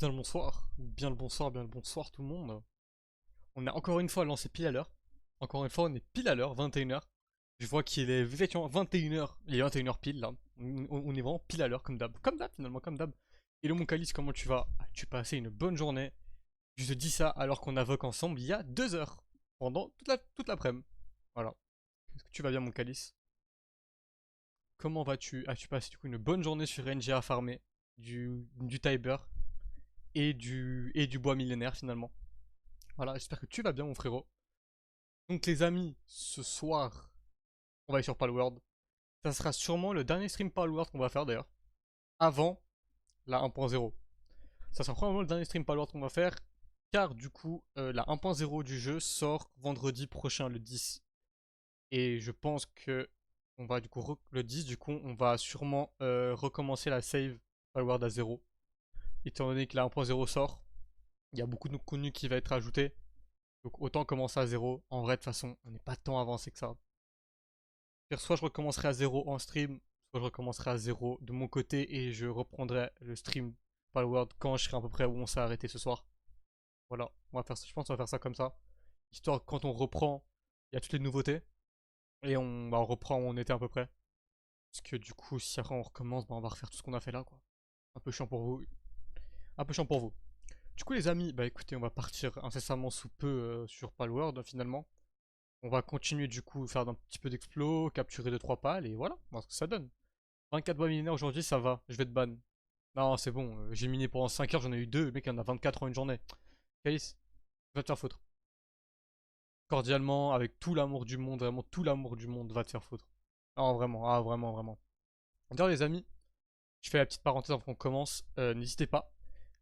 Bien le bonsoir, bien le bonsoir, bien le bonsoir tout le monde. On a encore une fois lancé pile à l'heure. Encore une fois, on est pile à l'heure, 21h. Je vois qu'il est effectivement 21h. Il est 21h pile là. On est vraiment pile à l'heure comme d'hab. Comme d'hab finalement, comme d'hab. Hello mon calice, comment tu vas? As-tu passé une bonne journée? Je te dis ça alors qu'on invoque ensemble il y a 2 heures. Pendant toute l'après-midi. Voilà. Est-ce que tu vas bien mon calice? Comment vas-tu? As-tu passé du coup une bonne journée sur NG à farmer? Du Tiber et du bois millénaire finalement. Voilà, j'espère que tu vas bien mon frérot. Donc les amis, ce soir, on va aller sur Palworld. Ça sera sûrement le dernier stream Palworld qu'on va faire d'ailleurs. Avant la 1.0. Ça sera probablement le dernier stream Palworld qu'on va faire. Car du coup, la 1.0 du jeu sort vendredi prochain, le 10. Et je pense que on va du coup le 10, du coup, on va sûrement recommencer la save Palworld à 0. Étant donné que la 1.0 sort, il y a beaucoup de contenu qui va être ajouté. Donc autant commencer à 0. En vrai, de toute façon, on n'est pas tant avancé que ça. Soit je recommencerai à 0 en stream, soit je recommencerai à 0 de mon côté et je reprendrai le stream Palworld quand je serai à peu près où on s'est arrêté ce soir. Voilà, on va faire ça, je pense qu'on va faire ça comme ça. Histoire que quand on reprend, il y a toutes les nouveautés. Et on reprend où on était à peu près. Parce que du coup, si après on recommence, on va refaire tout ce qu'on a fait là, quoi. Un peu chiant pour vous. Un peu chiant pour vous. Du coup, les amis, bah écoutez, on va partir incessamment sous peu sur Palworld finalement. On va continuer du coup, faire un petit peu d'explos, capturer 2-3 pales et voilà, on va voir ce que ça donne. 24 bois millénaires aujourd'hui, ça va, je vais te ban. Non, c'est bon, j'ai miné pendant 5 heures, j'en ai eu 2, le mec il en a 24 en une journée. Calice, va te faire foutre. Cordialement, avec tout l'amour du monde, vraiment tout l'amour du monde, va te faire foutre. Non, vraiment, ah vraiment, vraiment. D'ailleurs les amis, je fais la petite parenthèse avant qu'on commence, n'hésitez pas.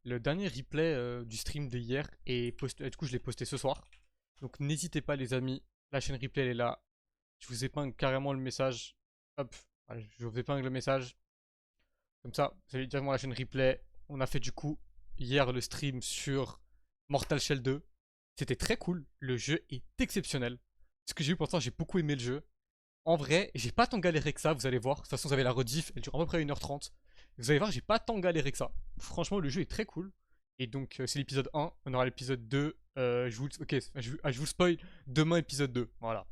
Le dernier replay du stream d'hier est posté, du coup je l'ai posté ce soir. Donc n'hésitez pas les amis, la chaîne replay elle est là. Je vous épingle carrément le message. Hop, voilà, je vous épingle le message. Comme ça, vous allez directement à la chaîne replay. On a fait du coup hier le stream sur Mortal Shell 2. C'était très cool. Le jeu est exceptionnel. Ce que j'ai vu pour l'instant, j'ai beaucoup aimé le jeu. En vrai, j'ai pas tant galéré que ça, vous allez voir. De toute façon, vous avez la rediff, elle dure à peu près 1h30. Vous allez voir, j'ai pas tant galéré que ça. Franchement, le jeu est très cool. Et donc, c'est l'épisode 1. On aura l'épisode 2. Ok, je vous spoil. Demain, épisode 2. Voilà.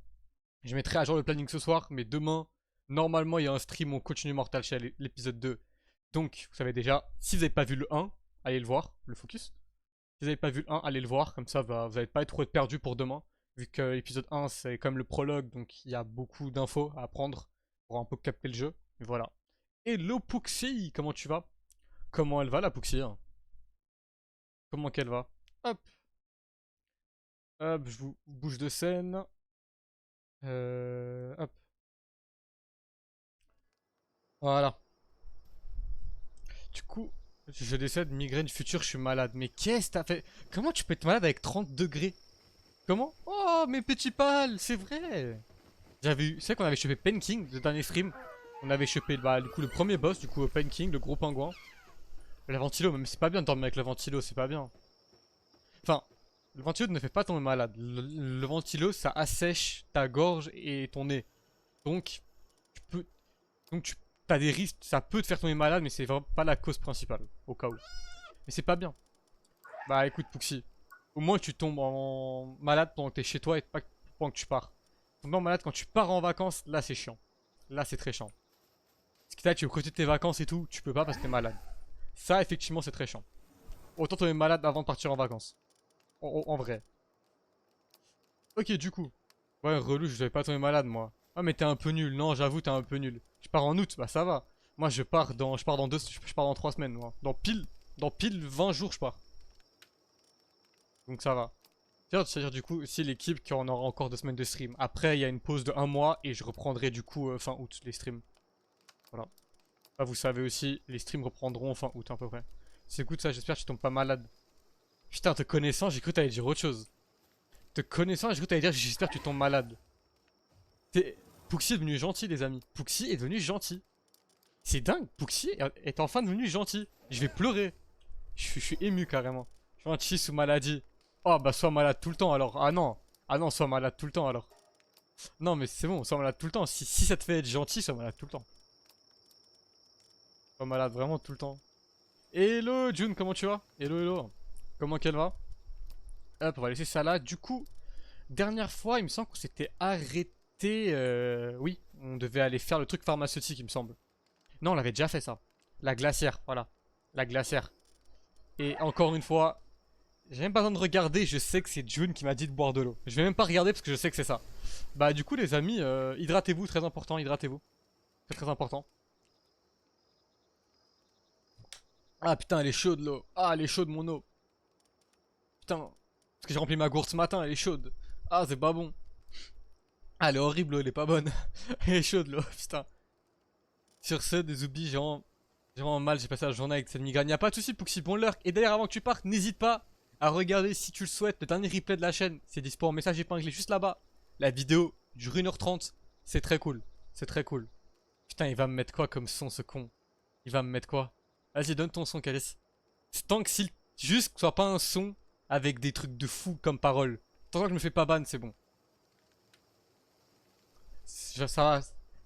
Je mettrai à jour le planning ce soir, mais demain, normalement, il y a un stream, on continue Mortal Shell, l'épisode 2. Donc, vous savez déjà, si vous n'avez pas vu le 1, allez le voir, le focus. Si vous n'avez pas vu le 1, allez le voir, comme ça, vous n'allez pas être trop perdu pour demain. Vu que l'épisode 1, c'est comme le prologue, donc il y a beaucoup d'infos à apprendre pour un peu capter le jeu. Et voilà. Hello Puxi, comment tu vas? Comment elle va la Puxi hein? Comment qu'elle va? Hop, hop, je vous bouge de scène. Hop, voilà. Du coup, je décède, migraine future, je suis malade. Mais qu'est-ce que t'as fait? Comment tu peux être malade avec 30 degrés? Comment? Oh, mes petits pâles, c'est vrai! J'avais eu. C'est vrai qu'on avait chopé Penking, le dernier stream. On avait chopé bah, du coup, le premier boss, du coup, Penking, le gros pingouin. La ventilo, même c'est pas bien de dormir avec le ventilo, c'est pas bien. Enfin, le ventilo ne fait pas tomber malade. Le ventilo, ça assèche ta gorge et ton nez. Donc, tu peux. Donc, tu as des risques, ça peut te faire tomber malade, mais c'est vraiment pas la cause principale, au cas où. Mais c'est pas bien. Bah écoute Puxi, au moins tu tombes en malade pendant que t'es chez toi et pas pendant que tu pars. Tomber en malade quand tu pars en vacances, là c'est chiant. Là c'est très chiant. Parce que là tu veux profiter de tes vacances et tout, tu peux pas parce que t'es malade. Ça effectivement c'est très chiant. Autant tomber malade avant de partir en vacances. En vrai. Ok du coup. Ouais relou, je devais pas tomber malade moi. Ah mais t'es un peu nul, non j'avoue t'es un peu nul. Je pars en août, bah ça va. Moi je pars dans 3 semaines moi. Dans pile 20 jours je pars. Donc ça va. C'est-à-dire du coup, si l'équipe qu'on aura encore 2 semaines de stream. Après, il y a une pause de 1 mois et je reprendrai du coup fin août les streams. Voilà. Là, vous savez aussi, les streams reprendront fin août à peu près. C'est good ça, j'espère que tu tombes pas malade. Putain, te connaissant, j'ai cru que t'allais dire autre chose. Te connaissant, j'ai cru que t'allais dire j'espère que tu tombes malade. Puxi est devenu gentil, les amis. Puxi est devenu gentil. C'est dingue, Puxi est enfin devenu gentil. Je vais pleurer. Je suis ému carrément. Gentil sous maladie. Oh bah sois malade tout le temps alors. Ah non. Ah non, sois malade tout le temps alors. Non mais c'est bon, sois malade tout le temps. Si ça te fait être gentil, sois malade tout le temps. Sois malade vraiment tout le temps. Hello June, comment tu vas? Hello, hello. Comment qu'elle va? Hop, on va laisser ça là. Du coup, dernière fois, il me semble qu'on s'était arrêté. Oui, on devait aller faire le truc pharmaceutique, il me semble. Non, on l'avait déjà fait ça. La glacière, voilà. La glacière. Et encore une fois, j'ai même pas besoin de regarder, je sais que c'est June qui m'a dit de boire de l'eau. Je vais même pas regarder parce que je sais que c'est ça. Bah du coup les amis, hydratez-vous, très important, hydratez-vous. C'est très important. Ah putain, elle est chaude l'eau. Ah, elle est chaude mon eau. Putain. Parce que j'ai rempli ma gourde ce matin, elle est chaude. Ah, c'est pas bon. Ah, elle est horrible l'eau, elle est pas bonne. Elle est chaude l'eau, putain. Sur ce, des oublis, j'ai vraiment mal, j'ai passé la journée avec cette migraine. Y'a pas de soucis, Pouxy, bon lurk. Et d'ailleurs, avant que tu partes, n'hésite pas à regarder si tu le souhaites le dernier replay de la chaîne. C'est dispo en message épinglé juste là-bas. La vidéo dure 1h30. C'est très cool. C'est très cool. Putain, il va me mettre quoi comme son, ce con? Il va me mettre quoi? Vas-y, donne ton son, Calis. Tant que s'il juste que ce soit pas un son avec des trucs de fou comme parole. Tant que je me fais pas ban, c'est bon. Ça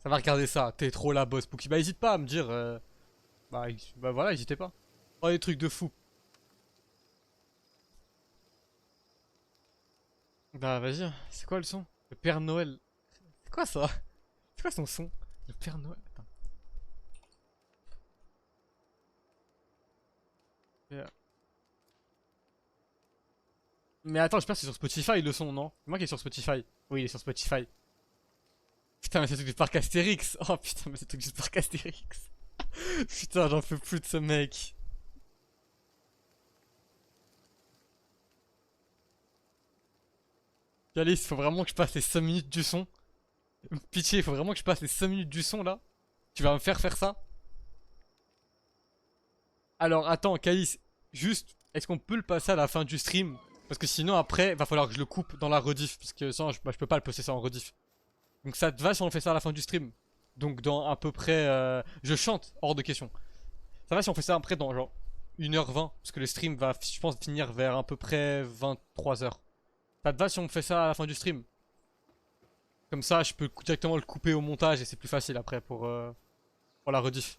va regarder ça. T'es trop la boss, Pouki. Bah, hésite pas à me dire. Bah voilà, hésitez pas. Oh, des trucs de fou. Bah, vas-y. C'est quoi le son? Le Père Noël. C'est quoi ça? C'est quoi son son? Le Père Noël. Attends. Mais attends, j'espère que c'est sur Spotify le son, non? C'est moi qui est sur Spotify. Oui, il est sur Spotify. Putain, mais c'est le truc du parc Astérix. Oh putain, mais c'est le truc du parc Astérix. Putain, j'en peux plus de ce mec. Alice, faut vraiment que je passe les 5 minutes du son. Pitié, faut vraiment que je passe les 5 minutes du son là. Tu vas me faire ça? Alors attends, Calice, juste, est-ce qu'on peut le passer à la fin du stream? Parce que sinon après, va falloir que je le coupe dans la rediff. Parce que sinon, je peux pas le poster ça en rediff. Donc ça te va si on fait ça à la fin du stream? Donc dans à peu près... je chante, hors de question. Ça va si on fait ça après dans genre 1h20? Parce que le stream va, je pense, finir vers à peu près 23h. Ça te va si on fait ça à la fin du stream? Comme ça, je peux directement le couper au montage et c'est plus facile après pour la rediff.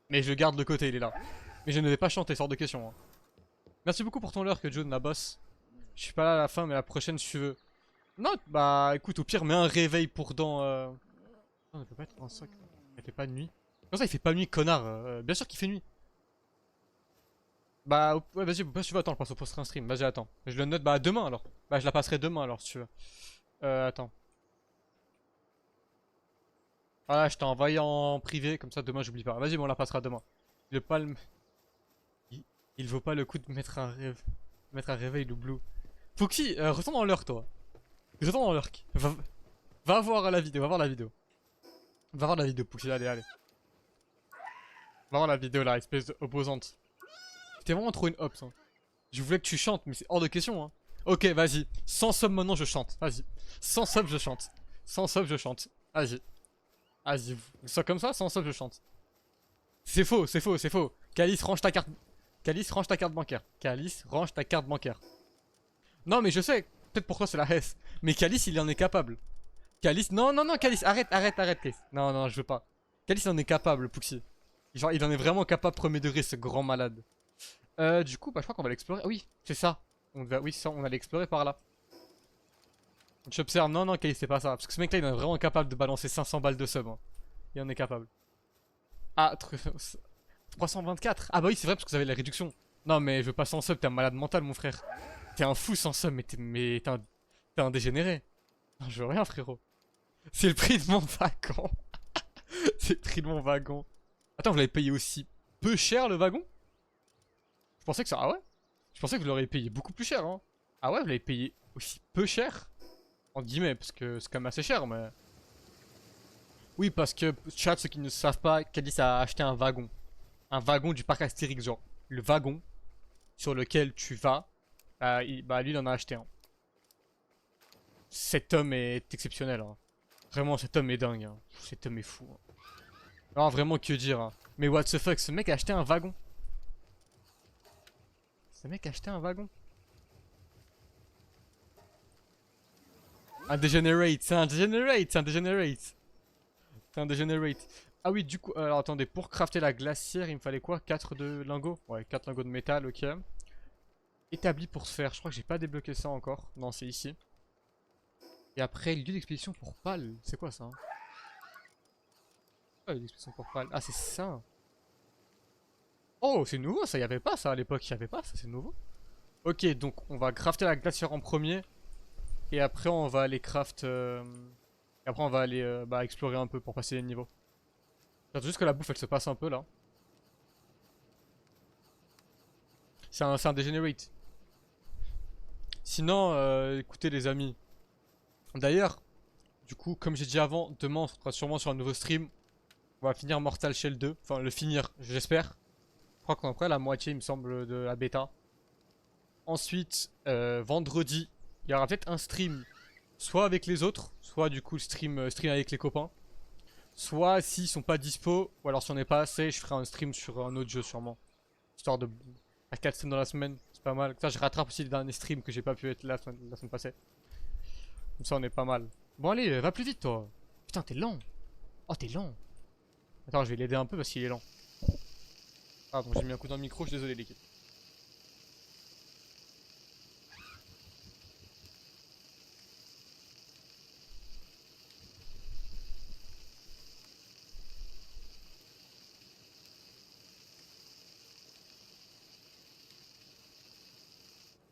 Mais je garde le côté, il est là. Mais je ne vais pas chanter, sort de question. Hein. Merci beaucoup pour ton leurre que John, la boss. Je suis pas là à la fin, mais la prochaine si tu veux. Non, bah écoute, au pire, mets un réveil pour dans... Non, il peut pas être dans ça. Il fait pas de nuit. Comment ça, il fait pas nuit, connard? Bien sûr qu'il fait nuit. Bah, ouais, vas-y, si tu veux, attends, je passe au poster un stream. Vas-y, attends. Je le note, bah demain alors. Bah, je la passerai demain alors, si tu veux. Attends. Ah, je t'ai envoyé en privé, comme ça demain j'oublie pas. Vas-y, bon, on la passera demain. Le palme. Il vaut pas le coup de mettre un rêve. Mettre un réveil, le blue. Foxy, retourne dans l'heure, toi. Retourne dans l'heure. Va voir la vidéo, va voir la vidéo. Va voir la vidéo, Foxy, allez, allez. Va voir la vidéo là, espèce d'opposante. C'était vraiment trop une hops. Hein. Je voulais que tu chantes, mais c'est hors de question. Hein. Ok, vas-y. Sans sub maintenant, je chante. Vas-y. Sans sub, je chante. Sans sub, je chante. Vas-y. Vas-y. Ça comme ça, sans sub, je chante. C'est faux, c'est faux, c'est faux. Calice, range ta carte. Calice, range ta carte bancaire. Calice, range ta carte bancaire. Non, mais je sais. Peut-être pour toi, c'est la S. Mais Calice, il en est capable. Calice, non, non, non, Calice, arrête, arrête, arrête, Calice. Non, non, je veux pas. Calice, il en est capable, Pouxy. Genre, il en est vraiment capable premier degré, ce grand malade. Du coup, bah, je crois qu'on va l'explorer. Ah oui, c'est ça. Oui, c'est ça, on allait explorer par là. J'observe, non, non, Kay, c'est pas ça. Parce que ce mec-là, il est vraiment capable de balancer 500 balles de sub. Hein. Il en est capable. Ah, 324. Ah bah oui, c'est vrai, parce que vous avez la réduction. Non, mais je veux pas sans sub, t'es un malade mental, mon frère. T'es un fou sans sub, mais t'es un dégénéré. Non, je veux rien, frérot. C'est le prix de mon wagon. C'est le prix de mon wagon. Attends, vous l'avez payé aussi peu cher, le wagon? Je pensais que ça... Ah ouais? Je pensais que vous l'auriez payé beaucoup plus cher, hein. Ah ouais, vous l'avez payé aussi peu cher? En guillemets, parce que c'est quand même assez cher, mais... Oui, parce que, chat, ceux qui ne savent pas, Cadis a acheté un wagon. Un wagon du parc Astérix, genre. Le wagon sur lequel tu vas, lui, il en a acheté un. Cet homme est exceptionnel, hein. Vraiment, cet homme est dingue, hein. Cet homme est fou. Hein. Non, vraiment, que dire, hein. Mais what the fuck, ce mec a acheté un wagon. Ce mec a acheté un wagon. Un degenerate, c'est un degenerate, c'est un degenerate. C'est un degenerate. Ah oui, du coup, alors attendez, pour crafter la glacière, il me fallait quoi? 4 de lingots? Ouais, 4 lingots de métal, ok. Établi pour se faire, je crois que j'ai pas débloqué ça encore. Non, c'est ici. Et après, lieu d'expédition pour Pal, c'est quoi ça? Ah, lieu d'expédition pour Pal, ah c'est ça. Oh, c'est nouveau ça, y avait pas ça à l'époque, y avait pas ça, c'est nouveau. Ok, donc on va crafter la glacière en premier. Et après, on va aller craft. Et après, on va aller bah, explorer un peu pour passer les niveaux. J'attends juste que la bouffe elle se passe un peu là. C'est un degenerate. Sinon, écoutez les amis. D'ailleurs, du coup, comme j'ai dit avant, demain on sera sûrement sur un nouveau stream. On va finir Mortal Shell 2. Enfin, le finir, j'espère. Je crois qu'on est près à la moitié, il me semble, de la bêta. Ensuite, vendredi, il y aura peut-être un stream. Soit avec les autres, soit du coup stream avec les copains. Soit s'ils sont pas dispo, ou alors si on n'est pas assez, je ferai un stream sur un autre jeu sûrement. Histoire de... à 4 streams dans la semaine, c'est pas mal. Ça, je rattrape aussi les derniers streams que j'ai pas pu être là la semaine passée. Comme ça, on est pas mal. Bon, allez, va plus vite, toi. Putain, t'es lent. Oh, t'es lent. Attends, je vais l'aider un peu parce qu'il est lent. Pardon, j'ai mis un coup dans le micro, je suis désolé, l'équipe.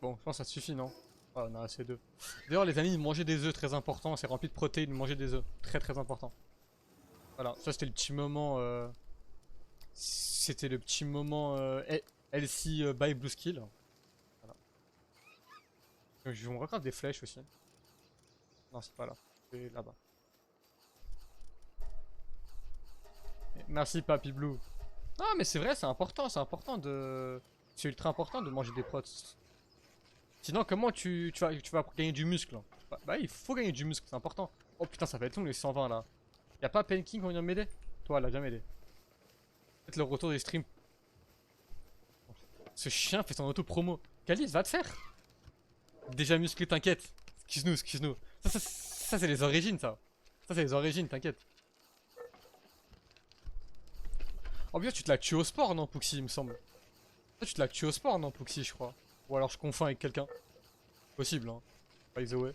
Bon, je pense que ça suffit, non? Oh, on a assez d'œufs. D'ailleurs, les amis, manger des œufs, très important. C'est rempli de protéines, manger des œufs. Très, très important. Voilà, ça, c'était le petit moment... C'était le petit moment LC by Blue Skill. Voilà. Je vais me regarder des flèches aussi. Non, c'est pas là. C'est là-bas. Merci, Papy Blue. Ah, mais c'est vrai, c'est important de... C'est ultra important de manger des prots. Sinon, comment tu vas gagner du muscle hein. Bah, il faut gagner du muscle, c'est important. Oh putain, ça va être long les 120 là. Y'a pas Penking qui vient m'aider? Toi, elle a jamais m'aider. Peut-être le retour des streams. Ce chien fait son auto-promo. Calice, va te faire. Déjà musclé, t'inquiète. Excuse-nous, excuse-nous. Ça c'est les origines, ça. Ça, c'est les origines, t'inquiète. Oh, bien, tu te l'as tué au sport, non, Puxi, il me semble. Toi, tu te l'as tué au sport, non, Puxi, je crois. Ou alors je confonds avec quelqu'un. Possible, hein. By the way.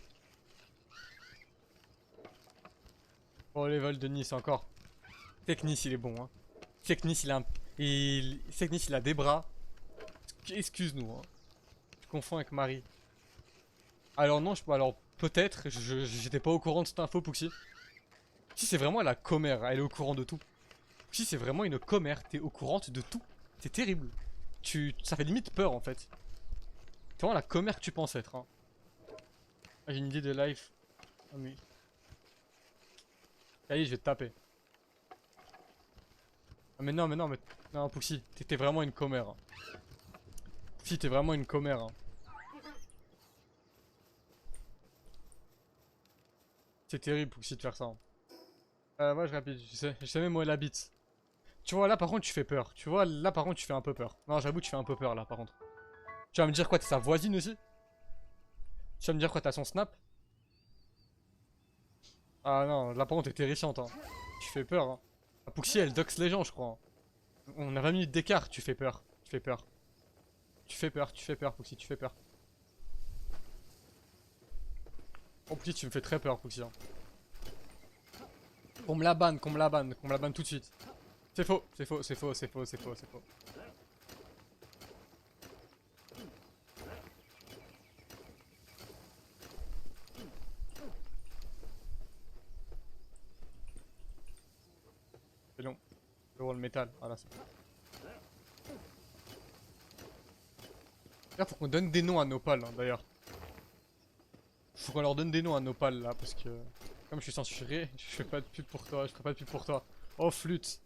Oh, level de Nice encore. Technis, il est bon, hein. Technis, il a un... Technis, il a des bras. Excuse-nous, hein. Je confonds avec Marie. Alors non, alors peut-être, j'étais pas au courant de cette info, Puxi. Si c'est vraiment la commère, elle est au courant de tout. Si c'est vraiment une commère, t'es au courant de tout. C'est terrible. Ça fait limite peur en fait. C'est vraiment la commère que tu penses être. Hein. Ah, j'ai une idée de life. Ah oui. Allez, je vais te taper. Ah mais non, mais non, mais... Non, Puxi, t'es vraiment une commère. Hein. Puxi, t'es vraiment une commère. Hein. C'est terrible, Puxi, de faire ça. Hein. Ouais, je rapide, je sais même où elle habite. Tu vois, là par contre, tu fais peur. Tu vois, là par contre, tu fais un peu peur. Non, j'avoue, tu fais un peu peur là par contre. Tu vas me dire quoi, t'es sa voisine aussi? Tu vas me dire quoi, t'as son snap? Ah non, là par contre, t'es terrifiante. Hein. Tu fais peur. Hein. Ah, Puxi, elle dox les gens, je crois. Hein. On a 20 minutes d'écart, tu fais peur. Tu fais peur. Tu fais peur, Puxi, tu fais peur. Oh, Puxi, tu me fais très peur, Puxi. Hein. Qu'on me la banne, qu'on me la banne, qu'on me la banne tout de suite. C'est faux, c'est faux, c'est faux, c'est faux, c'est faux, c'est faux. C'est long. Le wall métal, voilà, c'est bon. Là, faut qu'on donne des noms à nos pales, hein, d'ailleurs. Faut qu'on leur donne des noms à nos pales, là, parce que... Comme je suis censuré, je fais pas de pub pour toi, je ferai pas de pub pour toi. Oh, flûte.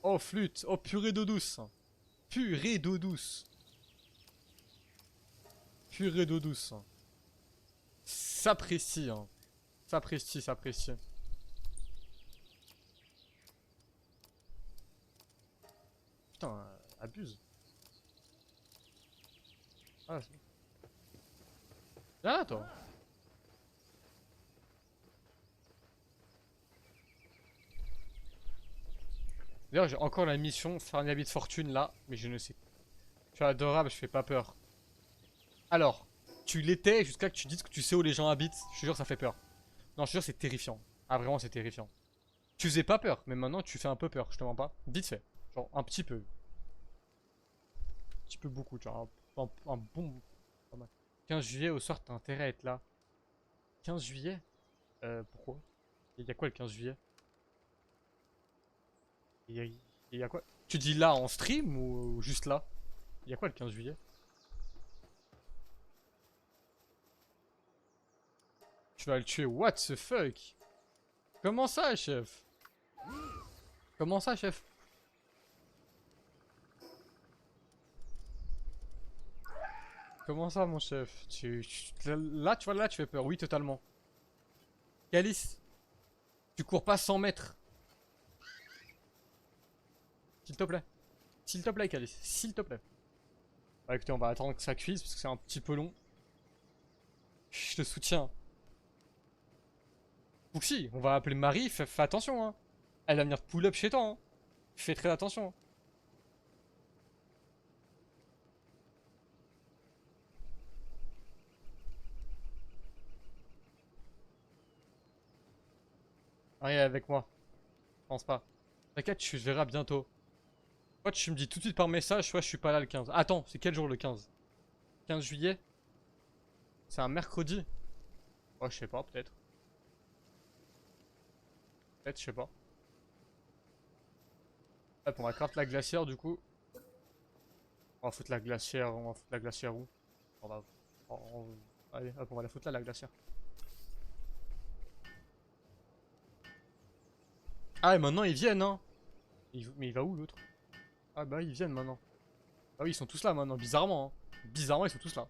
Oh, flûte. Oh, purée d'eau douce. Purée d'eau douce. Purée d'eau douce. S'apprécie, hein. S'apprécie, s'apprécie. Putain, abuse. Ah, c'est... Viens là, toi. D'ailleurs, j'ai encore la mission, faire un habit de fortune là, mais je ne sais. Tu es adorable, je fais pas peur. Alors, tu l'étais jusqu'à que tu dises que tu sais où les gens habitent. Je te jure, ça fait peur. Non, je te jure, c'est terrifiant. Ah, vraiment, c'est terrifiant. Tu faisais pas peur, mais maintenant tu fais un peu peur, je te mens pas. Vite fait. Genre, un petit peu. Un petit peu beaucoup, tu vois. Un bon. Pas mal. 15 juillet au soir, t'as intérêt à être là. 15 juillet pourquoi? Il y a quoi le 15 juillet? Il y a quoi? Tu dis là en stream ou juste là? Il y a quoi le 15 juillet? Tu vas le tuer, what the fuck? Comment ça, chef? Comment ça, chef? Comment ça, mon chef? Là, tu vois, là, tu fais peur. Oui, totalement. Calice, tu cours pas 100 mètres. S'il te plaît. S'il te plaît, Calice. S'il te plaît. Bah écoutez, on va attendre que ça cuise parce que c'est un petit peu long. Je te soutiens. Fuxi, on va appeler Marie. Fais attention, hein. Elle va venir te pull up chez toi, hein. Fais très attention. Marie est avec moi. Je pense pas. T'inquiète, tu verras bientôt. Toi, tu me dis tout de suite par message, soit je suis pas là le 15. Attends, c'est quel jour le 15? 15 juillet? C'est un mercredi? Oh, je sais pas, peut-être. Peut-être, je sais pas. Hop, on va craft la glacière du coup. On va foutre la glacière, on va foutre la glacière où? On va... Allez, hop, on va la foutre là, la glacière. Ah, et maintenant ils viennent, hein. Mais il va où l'autre? Ah bah ils viennent maintenant. Ah oui, ils sont tous là maintenant, bizarrement, hein. Bizarrement, ils sont tous là.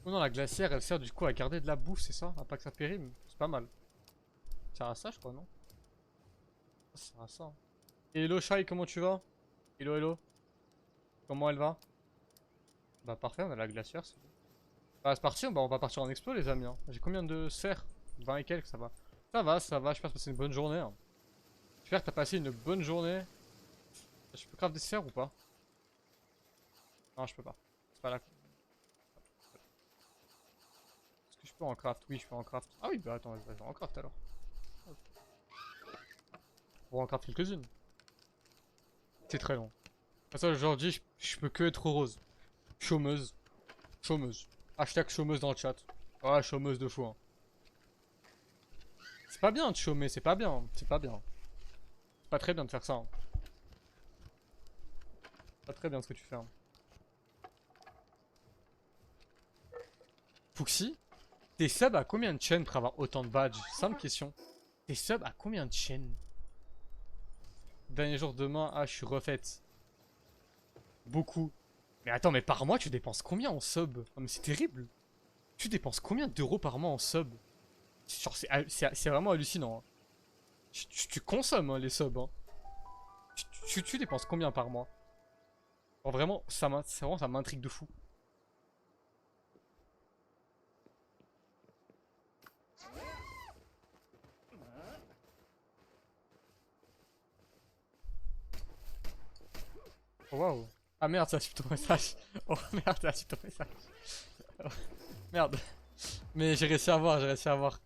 Oh non, la glacière, elle sert du coup à garder de la bouffe, c'est ça? À pas que ça périme. C'est pas mal. Ça sert à ça, je crois, non? Ça sert à ça. Hello, Shai, comment tu vas? Hello, hello. Comment elle va? Bah parfait, on a la glacière, c'est bon. Bah c'est parti, bah, on va partir en explo les amis, hein. J'ai combien de sphères? 20 et quelques, ça va. Ça va, j'espère que c'est une bonne journée, hein. J'espère que t'as passé une bonne journée. Je peux craft des sphères ou pas? Non, je peux pas. C'est pas là. Est-ce que je peux en craft? Oui, je peux en craft. Ah oui, bah attends, je vais en craft alors. On va en craft quelques-unes. C'est très long. Ça, aujourd'hui, je peux que être rose. Chômeuse. Chômeuse. Hashtag chômeuse dans le chat. Ouais, chômeuse de fou, hein. C'est pas bien de chômer, c'est pas bien. C'est pas bien. C'est pas très bien de faire ça, hein. Pas très bien ce que tu fais, hein. Fuxi, t'es sub à combien de chaînes pour avoir autant de badges? Simple question. T'es sub à combien de chaînes? Dernier jour demain, ah, je suis refaite. Beaucoup. Mais attends, mais par mois, tu dépenses combien en sub? Oh, mais c'est terrible. Tu dépenses combien d'euros par mois en sub? Genre, c'est vraiment hallucinant, hein. Tu consommes, hein, les subs, hein. Tu dépenses combien par mois? Genre, vraiment, ça m'intrigue de fou. Oh, waouh. Ah merde, ça a su ton message. Oh merde, ça a su ton message. Oh, merde. Mais j'ai réussi à voir, j'ai réussi à voir.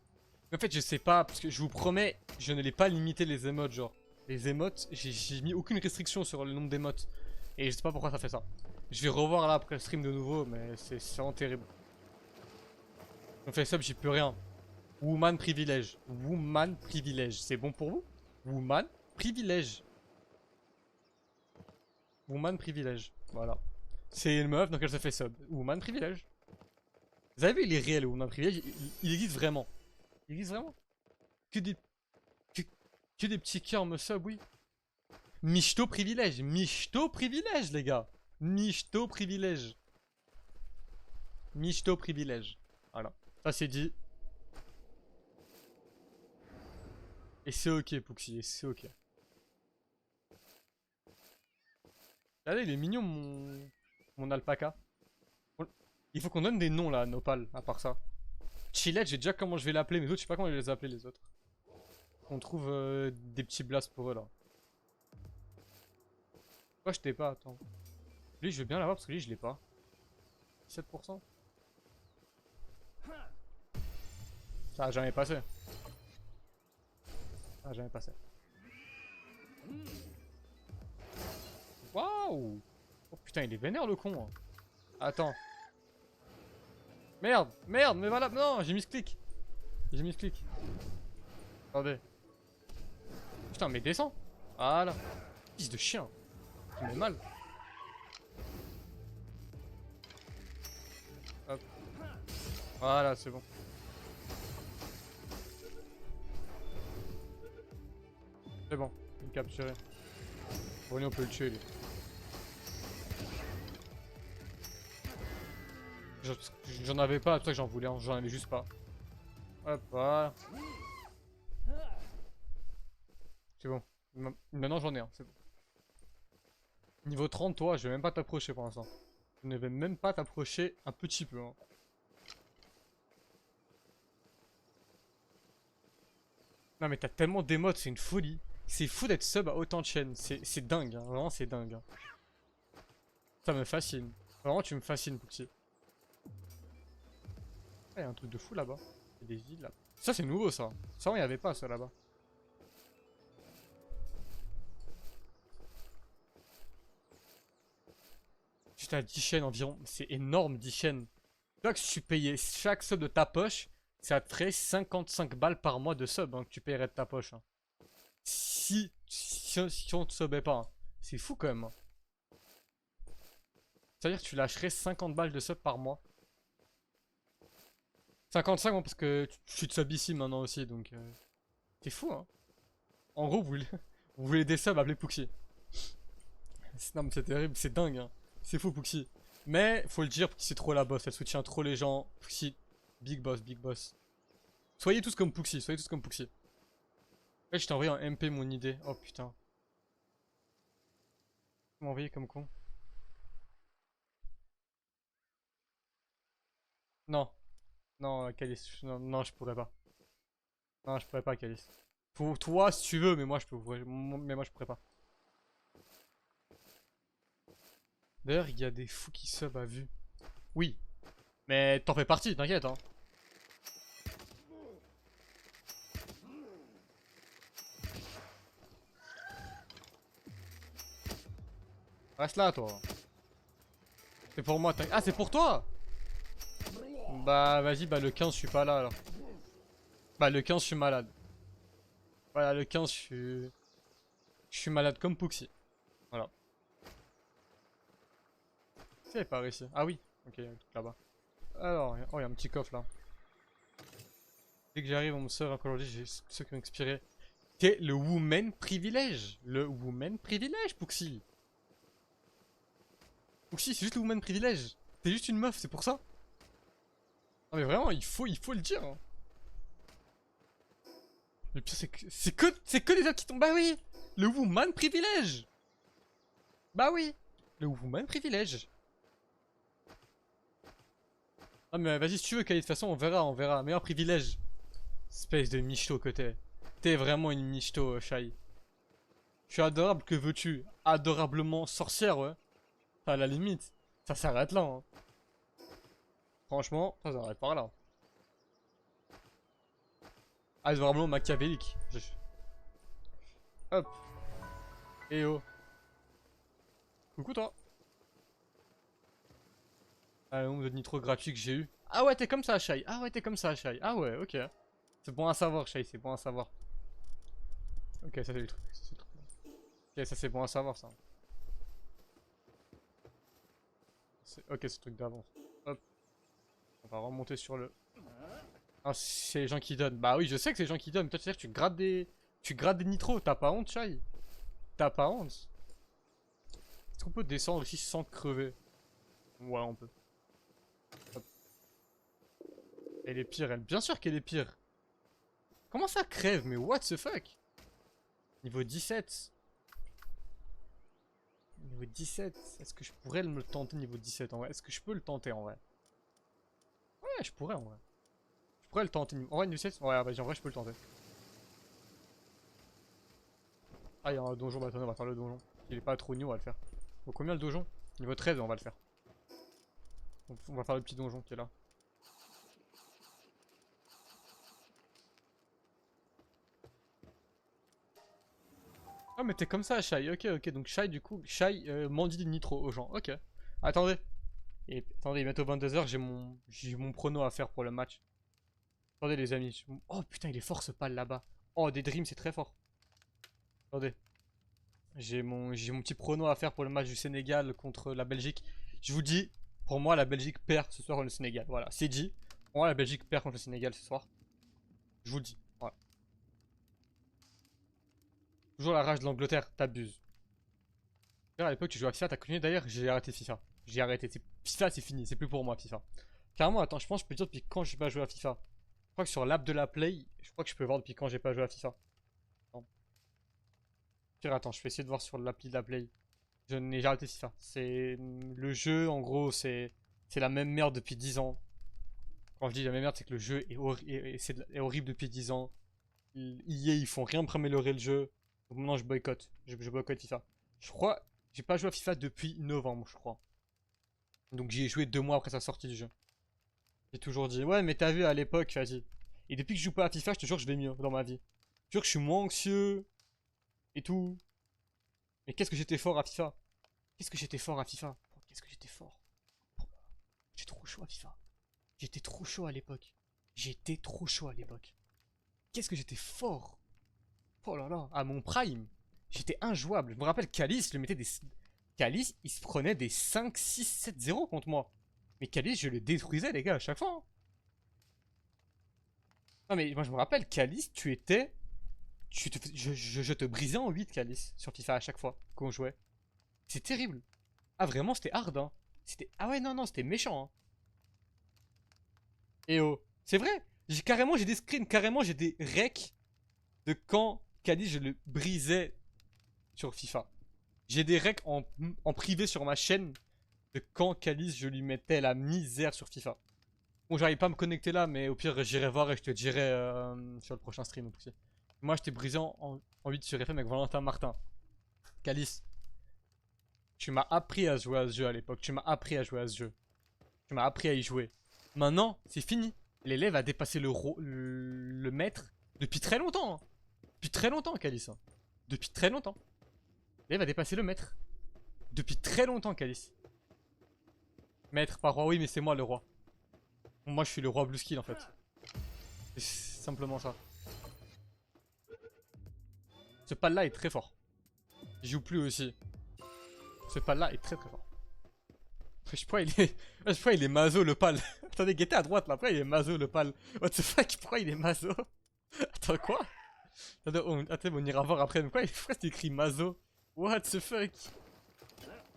Mais en fait, je sais pas, parce que je vous promets, je ne l'ai pas limité les émotes, genre. Les émotes, j'ai mis aucune restriction sur le nombre d'émotes. Et je sais pas pourquoi ça fait ça. Je vais revoir là après le stream de nouveau, mais c'est vraiment terrible. On fait sub, j'y peux rien. Woman privilège. Woman privilège. C'est bon pour vous? Woman privilège. Woman privilège. Voilà. C'est une meuf, donc elle se fait sub. Woman privilège. Vous avez vu, il est réel, Woman privilège. Il existe vraiment. Il existe vraiment. Que des, que, que des petits cœurs me sub, oui. Michto privilège. Michto privilège, les gars. Michto privilège. Michto privilège. Voilà. Ça, c'est dit. Et c'est ok, Puxi. Et c'est ok. Regardez, il est mignon, mon alpaca. Il faut qu'on donne des noms, là, à Nopal, à part ça. Chillette, j'ai déjà comment je vais l'appeler, mais les autres, je sais pas comment je vais les appeler, les autres. qu'on trouve des petits blasts pour eux là. Pourquoi je t'ai pas? Attends. Lui, je veux bien l'avoir parce que lui, je l'ai pas. 17%. Ça a jamais passé. Ça a jamais passé. Waouh! Oh putain, il est vénère le con. Hein. Attends. Merde, merde, mais voilà. Non, j'ai mis ce clic. J'ai mis ce clic. Attendez. Putain, mais descends. Voilà. Fils de chien. Tu me mets mal. Hop. Voilà, c'est bon. C'est bon, il est capturé. Bon, on peut le tuer, lui. J'en avais pas, c'est pour ça que j'en voulais, j'en avais juste pas. Hop, voilà. C'est bon. Maintenant j'en ai un, c'est bon. Niveau 30, toi, je vais même pas t'approcher pour l'instant. Je ne vais même pas t'approcher un petit peu. Hein. Non mais t'as tellement d'émotes, c'est une folie. C'est fou d'être sub à autant de chaînes. C'est dingue, hein. Vraiment c'est dingue. Hein. Ça me fascine. Vraiment tu me fascines, Pouxy. Ah, y a un truc de fou là-bas. Il y a des villes là. Ça c'est nouveau ça. Ça il n'y avait pas ça là-bas. Juste à 10 chaînes environ. C'est énorme 10 chaînes. Tu vois que si tu payais chaque sub de ta poche, ça te ferait 55 balles par mois de sub hein, que tu paierais de ta poche. Hein. Si on te subait pas. Hein. C'est fou quand même. Hein. C'est-à-dire que tu lâcherais 50 balles de sub par mois. 55 bon, parce que tu te sub ici maintenant aussi donc... C'est fou hein. En gros vous voulez des subs, appelez Pouxy. Non mais c'est terrible, c'est dingue hein. C'est fou Pouxy. Mais faut le dire, Pouxy c'est trop la boss, elle soutient trop les gens. Pouxy, big boss, big boss. Soyez tous comme Pouxy, soyez tous comme Pouxy. Ouais, je t'ai envoyé un MP mon idée. Oh putain. Tu m'as envoyé comme con. Non. Non, Calice. Non, non, je pourrais pas. Non, je pourrais pas, Calice. Pour toi, si tu veux, mais moi je peux. Mais moi je pourrais pas. D'ailleurs, il y a des fous qui sub à vue. Oui. Mais t'en fais partie, t'inquiète, hein. Reste là, toi. C'est pour moi, t'inquiète. Ah, c'est pour toi! Bah, vas-y, bah le 15, je suis pas là, alors. Bah, le 15, je suis malade. Voilà, le 15, je suis... Je suis malade comme Pouxy. Voilà. C'est par ici. Ah oui. Ok, là-bas. Alors, oh, il y a un petit coffre, là. Dès que j'arrive, on me sort encore aujourd'hui, j'ai ceux qui ont expiré. T'es le woman privilège. Le woman privilège, Pouxy. Pouxy, c'est juste le woman privilège. T'es juste une meuf, c'est pour ça. Non mais vraiment, il faut le dire. Hein. Le pire, c'est que des hommes qui tombent. Bah oui, le woman privilège. Bah oui, le woman privilège. Ah mais vas-y, si tu veux, Kali, de toute façon, on verra, on verra. Meilleur privilège. Espèce de michto que t'es. T'es vraiment une michto, Shai. Je suis adorable, que veux-tu? Adorablement sorcière, ouais. À la limite, ça s'arrête là. Hein. Franchement, ça s'arrête par là. Adorablement machiavélique. Hop. Et oh. Coucou toi. Ah, le nombre de nitro gratuit que j'ai eu. Ah ouais, t'es comme ça, Shai. Ah ouais, t'es comme ça, Shai. Ah ouais, ok. C'est bon à savoir, Shai, c'est bon à savoir. Ok, ça c'est le truc. Ok, ça c'est bon à savoir, ça. Ok, c'est le truc d'avance. Hop. On va remonter sur le... Ah, c'est les gens qui donnent. Bah oui, je sais que c'est les gens qui donnent. Toi, tu sais que tu grattes des... Tu grattes des nitros. T'as pas honte, Shai? T'as pas honte? Est-ce qu'on peut descendre aussi sans crever? Ouais, on peut. Hop. Elle est pire, elle. Bien sûr qu'elle est pire. Comment ça crève? Mais what the fuck? Niveau 17. Niveau 17. Est-ce que je pourrais me le tenter niveau 17 en vrai? Est-ce que je peux le tenter en vrai? Ouais, je pourrais en vrai. Je pourrais le tenter. En vrai, niveau 17. Ouais, vas-y, en vrai, je peux le tenter. Ah, il y a un donjon, bah attendez, on va faire le donjon. Il est pas trop new, on va le faire. Bon, combien le donjon? Niveau 13, on va le faire. On va faire le petit donjon qui est là. Ah, mais t'es comme ça, Shai. Ok, ok. Donc, Shai, du coup, Shai mendie du nitro aux gens. Ok. Attendez. Et attendez, bientôt 22h, j'ai mon prono à faire pour le match. Attendez, les amis. Oh putain, il est fort ce pal là-bas. Oh, des dreams, c'est très fort. Attendez. J'ai mon petit prono à faire pour le match du Sénégal contre la Belgique. Je vous dis, pour moi, la Belgique perd ce soir contre le Sénégal. Voilà, c'est dit. Pour moi, la Belgique perd contre le Sénégal ce soir. Je vous le dis. Voilà. Toujours la rage de l'Angleterre, t'abuses. À l'époque, tu jouais à FIFA, t'as connu d'ailleurs, j'ai arrêté FIFA. J'ai arrêté. FIFA, c'est fini, c'est plus pour moi, FIFA. Carrément, attends, je pense que je peux dire depuis quand j'ai pas joué à FIFA. Je crois que sur l'app de la Play, je crois que je peux voir depuis quand j'ai pas joué à FIFA. Non. Pire, attends, je vais essayer de voir sur l'appli de la Play. Je n'ai arrêté FIFA. C'est le jeu, en gros, c'est la même merde depuis 10 ans. Quand je dis la même merde, c'est que le jeu est horrible depuis 10 ans. EA, ils font rien pour améliorer le jeu. Donc maintenant, je boycotte. Je boycotte FIFA. Je crois, j'ai pas joué à FIFA depuis novembre, je crois. Donc j'y ai joué 2 mois après sa sortie du jeu. J'ai toujours dit, ouais, mais t'as vu à l'époque, vas-y. Et depuis que je joue pas à FIFA, je te jure que je vais mieux dans ma vie. Je te jure que je suis moins anxieux et tout. Mais qu'est-ce que j'étais fort à FIFA? Qu'est-ce que j'étais fort à FIFA? Qu'est-ce que j'étais fort? J'ai trop chaud à FIFA. J'étais trop chaud à l'époque. J'étais trop chaud à l'époque. Qu'est-ce que j'étais fort? Oh là là, à mon prime, j'étais injouable. Je me rappelle Calice, je le mettais des... Calice, il se prenait des 5, 6, 7, 0 contre moi. Mais Calice, je le détruisais, les gars, à chaque fois. Hein. Non, mais moi, je me rappelle, Calice, tu étais... je te brisais en 8, Calice, sur FIFA à chaque fois qu'on jouait. C'est terrible. Ah, vraiment, c'était hard, hein. C'était... Ah ouais, non, non, c'était méchant, hein. Et oh, c'est vrai. J'ai des screens, carrément, j'ai des recs de quand Calice, je le brisais sur FIFA. J'ai des recs en privé sur ma chaîne de quand Calice, je lui mettais la misère sur FIFA. Bon, j'arrive pas à me connecter là, mais au pire, j'irai voir et je te dirai sur le prochain stream aussi. Moi, je t'ai brisé en 8 sur FM avec Valentin Martin. Calice, tu m'as appris à jouer à ce jeu à l'époque. Tu m'as appris à jouer à ce jeu. Tu m'as appris à y jouer. Maintenant, c'est fini. L'élève a dépassé le maître depuis très longtemps. Hein. Depuis très longtemps, Calice. Hein. Depuis très longtemps. L'élève a dépassé le maître. Depuis très longtemps, Calice. Maître, pas roi, oui, mais c'est moi le roi. Moi, je suis le roi Blue Skill en fait. C'est simplement ça. Ce pal là est très fort. Il joue plus aussi. Ce pal là est très très fort. Je crois il est mazo le pal. Attendez, guettez à droite là. Pourquoi il est mazo le pal? What the fuck? Pourquoi il est mazo? Attends, quoi? Attends, on ira voir après. Mais pourquoi c'est écrit mazo? What the fuck?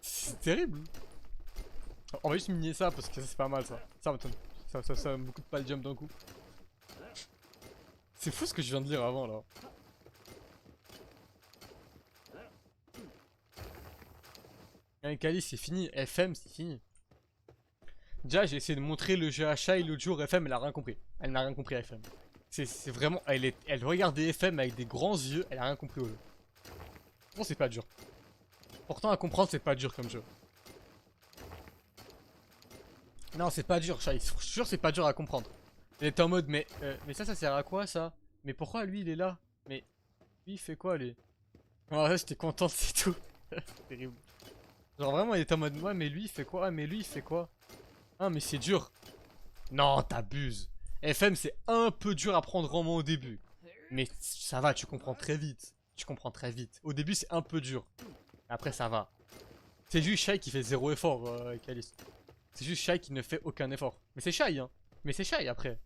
C'est terrible. On va juste miner ça parce que c'est pas mal ça. Ça beaucoup de pal jump d'un coup. C'est fou ce que je viens de lire avant là. Kali c'est fini, FM c'est fini. Déjà j'ai essayé de montrer le jeu à Shai l'autre jour, FM elle a rien compris. Elle n'a rien compris à FM. C'est vraiment, elle regardait FM avec des grands yeux, elle a rien compris au jeu. Bon c'est pas dur. Pourtant à comprendre c'est pas dur comme jeu. Non c'est pas dur Shai, je suis sûr c'est pas dur à comprendre. Elle était en mode mais ça sert à quoi ça? Mais pourquoi lui il est là? Mais lui il fait quoi lui? En vrai j'étais content c'est tout. C'est terrible. Genre vraiment il était en mode ouais mais lui il fait quoi? Ouais mais lui il fait quoi? Ah mais c'est dur. Non t'abuses. FM c'est un peu dur à prendre en main au début. Mais ça va, tu comprends très vite. Tu comprends très vite. Au début c'est un peu dur. Après ça va. C'est juste Shai qui fait zéro effort avec Alice. C'est juste Shai qui ne fait aucun effort. Mais c'est Shai hein. Mais c'est Shai après.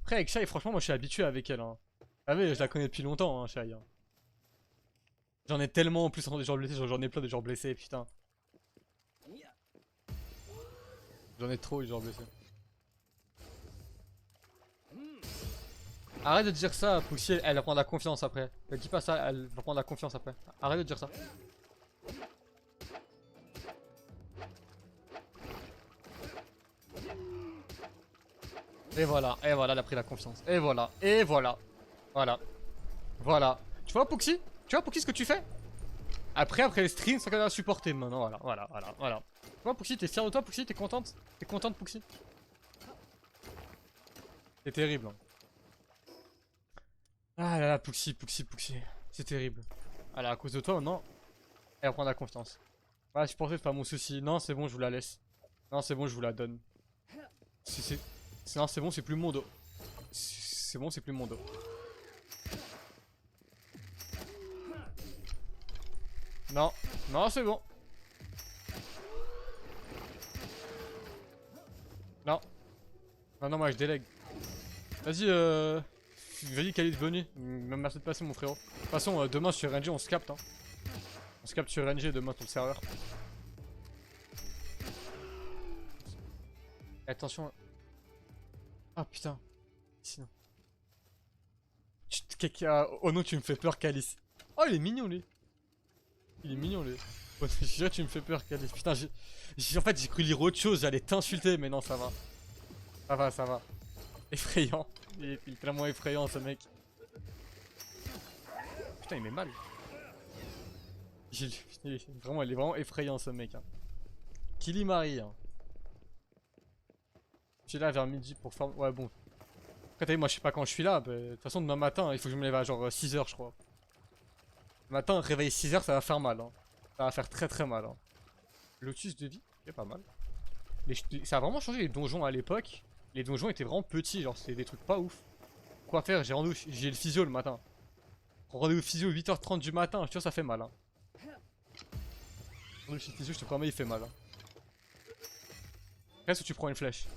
Après avec Shai franchement moi je suis habitué avec elle hein. Vous savez je la connais depuis longtemps hein Shai hein. J'en ai tellement en plus des gens blessés, j'en ai plein de gens blessés putain. J'en ai trop, genre blessé. Arrête de dire ça, Poussy, elle va prendre la confiance après. Ne dis pas ça, elle va prendre la confiance après. Arrête de dire ça. Et voilà, elle a pris la confiance. Et voilà. Voilà. Tu vois, Pouxy? Tu vois, Pouxy, ce que tu fais? Après les streams, ça va supporter maintenant. Voilà. Toi, Pouxy, t'es fier de toi, Pouxy? T'es contente? T'es contente, Pouxy? C'est terrible. Hein. Ah là là, Pouxy. C'est terrible. Alors, à cause de toi, non. Elle reprend la confiance. Ouais, je pensais que c'est pas mon souci. Non, c'est bon, je vous la laisse. Non, c'est bon, je vous la donne. Non, c'est bon, c'est plus mon dos. C'est bon, c'est plus mon dos. Non, non, c'est bon. Non. Non, moi je délègue. Vas-y, vas-y, Khalid, venu. Merci de passer, mon frérot. De toute façon, demain sur RNG, on se capte. Hein. On se capte sur RNG demain sur le serveur. Et attention. Ah putain. Sinon. Oh non, tu me fais peur, Calice. Oh, il est mignon, lui. Il est mignon, lui. Oh, je dirais tu me fais peur, Calice. Putain, en fait, j'ai cru lire autre chose. J'allais t'insulter, mais non, ça va. Ça va. Effrayant. Il est tellement effrayant, ce mec. Putain, il met mal. Vraiment, il est vraiment effrayant, ce mec. Hein. Killy Marie. Hein. Je suis là vers midi pour faire... Ouais, bon. Après, t'as vu, moi, je sais pas quand je suis là. De toute façon, demain matin, il faut que je me lève à genre 6h, je crois. Le matin, réveiller 6h, ça va faire mal. Hein. Ça va faire très mal. Hein. Lotus de vie, c'est pas mal. Ça a vraiment changé les donjons à l'époque. Les donjons étaient vraiment petits, genre c'était des trucs pas ouf. Quoi faire? J'ai le physio le matin. Rendez-vous physio 8h30 du matin, je te jure ça fait mal. Hein. Le physio, je te promets, il fait mal. Hein. Reste ou tu prends une flèche?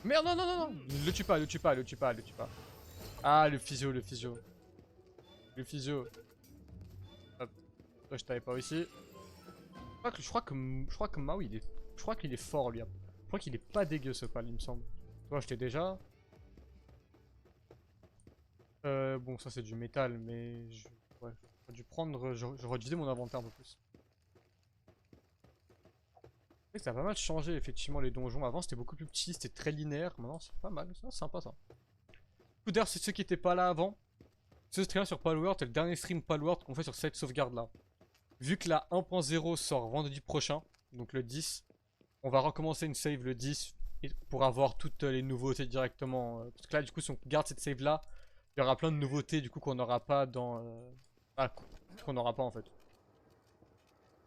Merde, non. Le tue pas. Ah, le physio. Le physio. Hop. Toi, je t'avais pas ici. Je crois que Mao, je crois qu'il est fort, lui. Je crois qu'il est pas dégueu, ce pal, il me semble. Toi, je t'ai déjà. Bon, ça, c'est du métal, mais... Ouais, j'aurais dû prendre... J'aurais dû viser mon inventaire un peu plus. Ça a pas mal changé, effectivement, les donjons. Avant, c'était beaucoup plus petit, c'était très linéaire. Maintenant, c'est pas mal. C'est sympa, ça. D'ailleurs, c'est ceux qui étaient pas là avant. Ce stream sur Palworld, c'est le dernier stream Palworld qu'on fait sur cette sauvegarde-là. Vu que la 1.0 sort vendredi prochain, donc le 10, on va recommencer une save le 10 pour avoir toutes les nouveautés directement. Parce que là, du coup, si on garde cette save-là, il y aura plein de nouveautés du coup qu'on n'aura pas dans... qu'on n'aura pas en fait.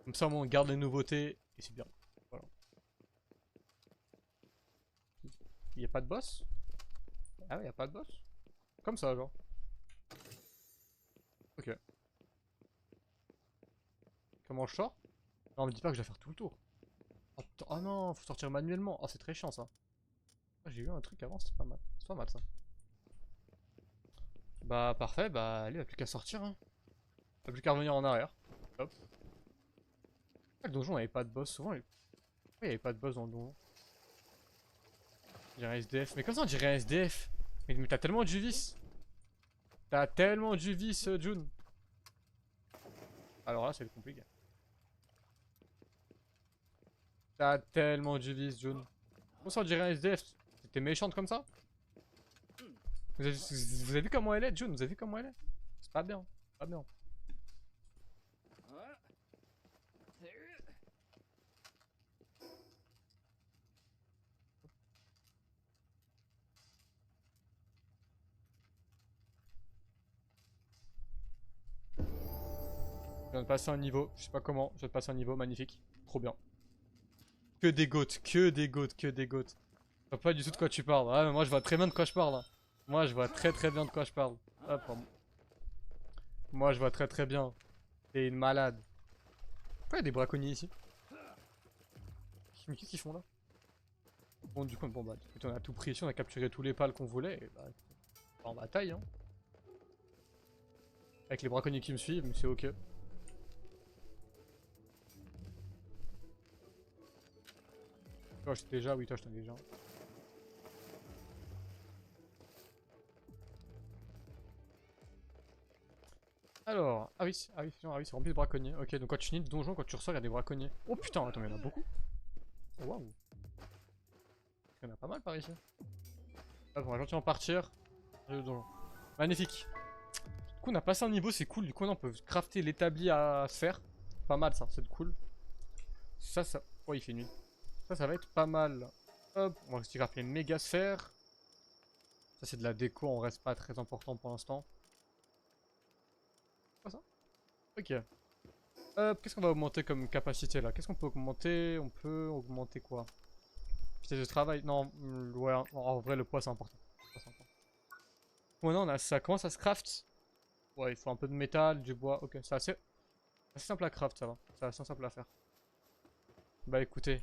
Comme ça, on garde les nouveautés et c'est bien. Voilà. Il n'y a pas de boss? Ah ouais, il n'y a pas de boss? Comme ça, genre. Ok. Comment je sors? Non, me dis pas que je dois faire tout le tour. Oh, putain. Oh non, faut sortir manuellement. Oh, c'est très chiant ça. Ah, j'ai eu un truc avant, c'était pas mal. C'est pas mal ça. Bah, parfait, bah, allez, il n'y a plus qu'à sortir. Hein. Il n'y a plus qu'à revenir en arrière. Hop. Le donjon avait pas de boss. Souvent, pourquoi il n'y avait pas de boss dans le donjon? On dirait un SDF. Mais comme ça, on dirait un SDF. Mais t'as tellement du vice. T'as tellement du vice, June. Alors là, c'est compliqué. T'as tellement du vice, June. Comment ça, on dirait un SDF? T'es méchante comme ça? Vous avez vu comment elle est, June? Vous avez vu comment elle est? C'est pas bien. Pas bien. Je viens de passer un niveau. Je sais pas comment. Je viens de passer un niveau. Magnifique. Trop bien. Que des goats. Que des goats. Que des goats. Je vois pas du tout de quoi tu parles. Ah, mais moi, je vois très bien de quoi je parle. Hein. Moi, je vois très bien de quoi je parle. Hop, moi, je vois très bien. T'es une malade. Pourquoi il y a des braconniers ici? Mais qu'est-ce qu'ils font là? Bon, du coup, bah, on a tout pris ici, on a capturé tous les pales qu'on voulait. Et bah, en bataille, hein. Avec les braconniers qui me suivent, mais c'est ok. Toi, je t'ai déjà, oui, toi, je t'ai déjà. Alors, c'est rempli de braconniers. Ok, donc quand tu finis le donjon, quand tu ressors, il y a des braconniers. Oh putain, attends, il y en a beaucoup. Oh, waouh. Il y en a pas mal par ici. Hop, on va gentiment partir. Le donjon. Magnifique. coup, on a passé un niveau, c'est cool. Du coup, on peut crafter l'établi à sphère. Pas mal, ça, c'est cool. Ça. Oh, il fait nuit. Ça va être pas mal. Hop, on va aussi crafter une méga sphère. Ça, c'est de la déco, on reste pas très important pour l'instant. Quoi ça? Ok. Hop, qu'est-ce qu'on va augmenter comme capacité là? Qu'est-ce qu'on peut augmenter? On peut augmenter quoi? Vitesse de travail? Non, ouais, en vrai, le poids c'est important. Maintenant, ça commence à se craft. Ouais, il faut un peu de métal, du bois. Ok, c'est assez simple à craft, ça va. C'est assez simple à faire. Bah écoutez,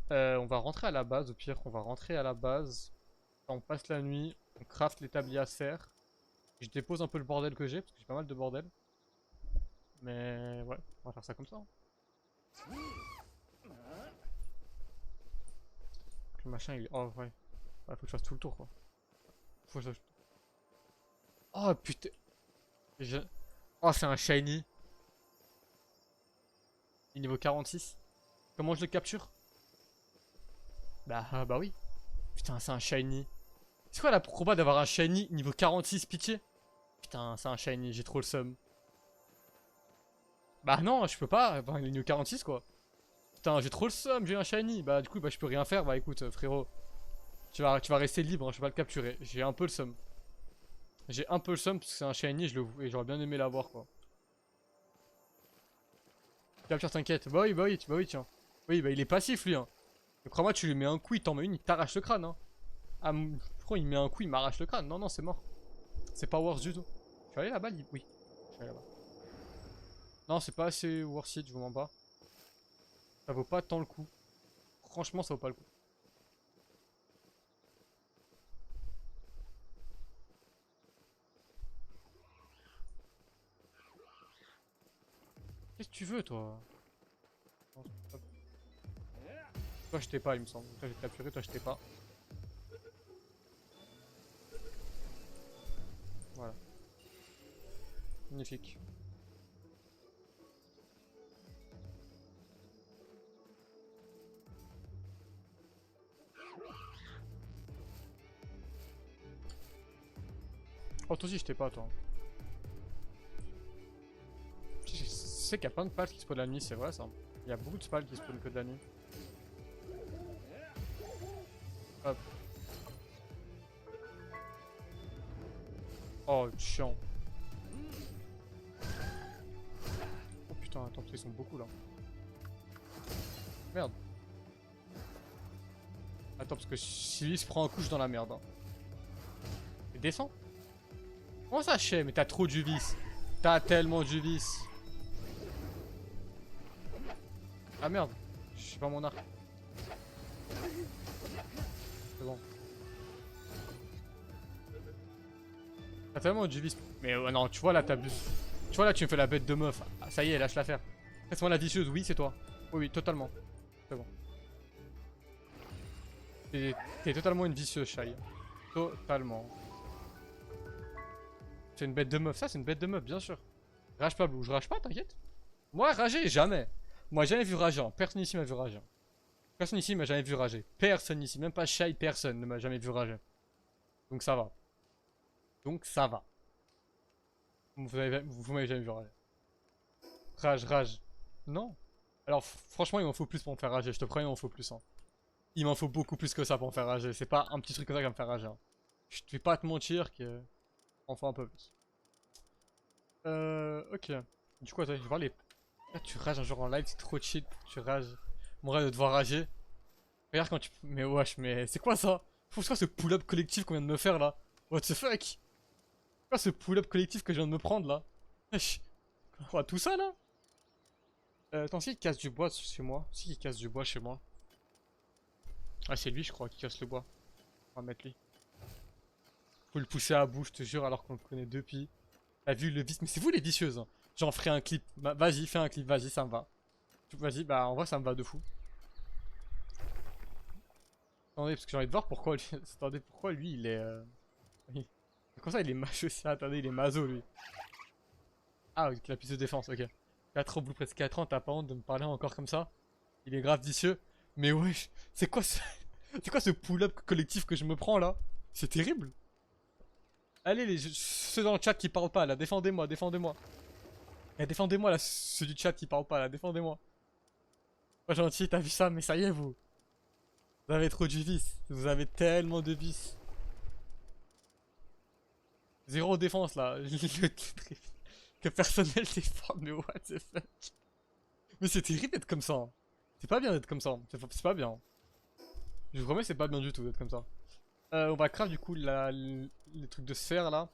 on va rentrer à la base. Au pire, on va rentrer à la base. On passe la nuit, on craft l'établi à serre. Je dépose un peu le bordel que j'ai, parce que j'ai pas mal de bordel. Mais ouais, on va faire ça comme ça, hein. Le machin il... Oh ouais. Ouais, faut que je fasse tout le tour quoi. Faut que je fasse... Oh putain. Je- Oh c'est un shiny. Il est niveau 46. Comment je le capture? Bah oui. Putain c'est un shiny. C'est quoi la proba d'avoir un shiny niveau 46 pitié? Putain c'est un shiny, j'ai trop le seum. Bah non je peux pas, enfin, il est niveau 46 quoi. Putain j'ai trop le seum, j'ai un shiny. Bah du coup bah je peux rien faire, bah écoute frérot. Tu vas rester libre, hein, je vais pas le capturer. J'ai un peu le seum. J'ai un peu le seum parce que c'est un shiny et j'aurais bien aimé l'avoir quoi. Capture, t'inquiète. Bah oui, tiens. Oui, bah il est passif lui, hein. Mais crois-moi, tu lui mets un coup, il t'en met une, il t'arrache le crâne, hein. Ah, je crois il met un coup, il m'arrache le crâne. Non, non, c'est mort. C'est pas worth du tout. Je vais aller là-bas, oui. Je vais aller là-bas. Non, c'est pas assez worth it, je vous mens pas. Ça vaut pas tant le coup. Franchement, ça vaut pas le coup. Qu'est-ce que tu veux, toi? Non, toi, je t'ai pas, il me semble. Toi, j'ai capturé, toi, je t'ai pas. Voilà. Magnifique. Oh, toi aussi, je t'ai pas, toi. Je sais qu'il y a plein de pals qui spawnent la nuit, c'est vrai ça. Il y a beaucoup de spals qui spawnent que de la nuit. Hop. Oh, chiant. Oh putain, attends, ils sont beaucoup là. Merde. Attends, parce que si lui se prend un coup, je suis dans la merde. Hein. Et descends. Comment ça, chais? Mais t'as trop du vice. T'as tellement du vice. Ah merde. Je suis pas mon arc. C'est bon. T'as tellement du vice. Mais non, tu vois là, t'abuses. Tu vois là, tu me fais la bête de meuf. Ah, ça y est, lâche l'affaire. Laisse-moi la vicieuse, oui, c'est toi. Oui, oui, totalement. C'est bon. T'es totalement une vicieuse, Shai. Totalement. C'est une bête de meuf, ça c'est une bête de meuf, bien sûr. Rage pas, Blue, je rage pas, t'inquiète. Moi, rager, jamais. Moi, jamais vu rager. Personne ici m'a vu rager. Personne ici m'a jamais vu rager. Personne ici, même pas Shai, personne ne m'a jamais vu rager. Donc ça va. Donc ça va. Vous m'avez jamais vu rager. Rage. Non. Alors, franchement, il m'en faut plus pour me faire rager. Je te promets, il m'en faut plus. Hein. Il m'en faut beaucoup plus que ça pour me faire rager. C'est pas un petit truc comme ça qui va me faire rager. Hein. Je vais pas te mentir que. On faut un peu plus. Ok. Du coup, attends, je vais voir les. Là, tu rages un jour en live, c'est trop chill. Tu rages. Mon rêve de devoir rager. Regarde quand tu. Mais wesh, mais c'est quoi ça? C'est quoi ce pull-up collectif qu'on vient de me faire là? What the fuck? C'est quoi ce pull-up collectif que je viens de me prendre là? Wesh. Quoi, tout ça là? Attends, si il casse du bois chez moi. Si il casse du bois chez moi. Ah, c'est lui, je crois, qui casse le bois. On va mettre lui. Faut le pousser à bout, je te jure, alors qu'on le connaît depuis. T'as vu le vice? Mais c'est vous les vicieuses. Hein. J'en ferai un clip. Bah, vas-y, fais un clip, vas-y, ça me va. Vas-y, bah en vrai, ça me va de fou. Attendez, parce que j'ai envie de voir pourquoi lui. Attendez, pourquoi lui il est. Comment ça il est macho aussi? Attendez, il est mazo lui. Ah, avec la piste de défense, ok. 4 ans, Blue, presque 4 ans, t'as pas honte de me parler encore comme ça? Il est grave vicieux. Mais wesh, c'est quoi ce. C'est quoi ce pull-up collectif que je me prends là? C'est terrible. Allez, ceux dans le chat qui parlent pas, là, défendez-moi, défendez-moi. Eh, défendez-moi, là, ceux du chat qui parlent pas, là, défendez-moi. Pas gentil, t'as vu ça, mais ça y est, vous. Vous avez trop de vices. Vous avez tellement de vices. Zéro défense, là. Que personne ne le défende, mais what the fuck. Mais c'est terrible d'être comme ça. Hein. C'est pas bien d'être comme ça. C'est pas bien. Je vous promets, c'est pas bien du tout d'être comme ça. On va craft du coup les trucs de sphère là.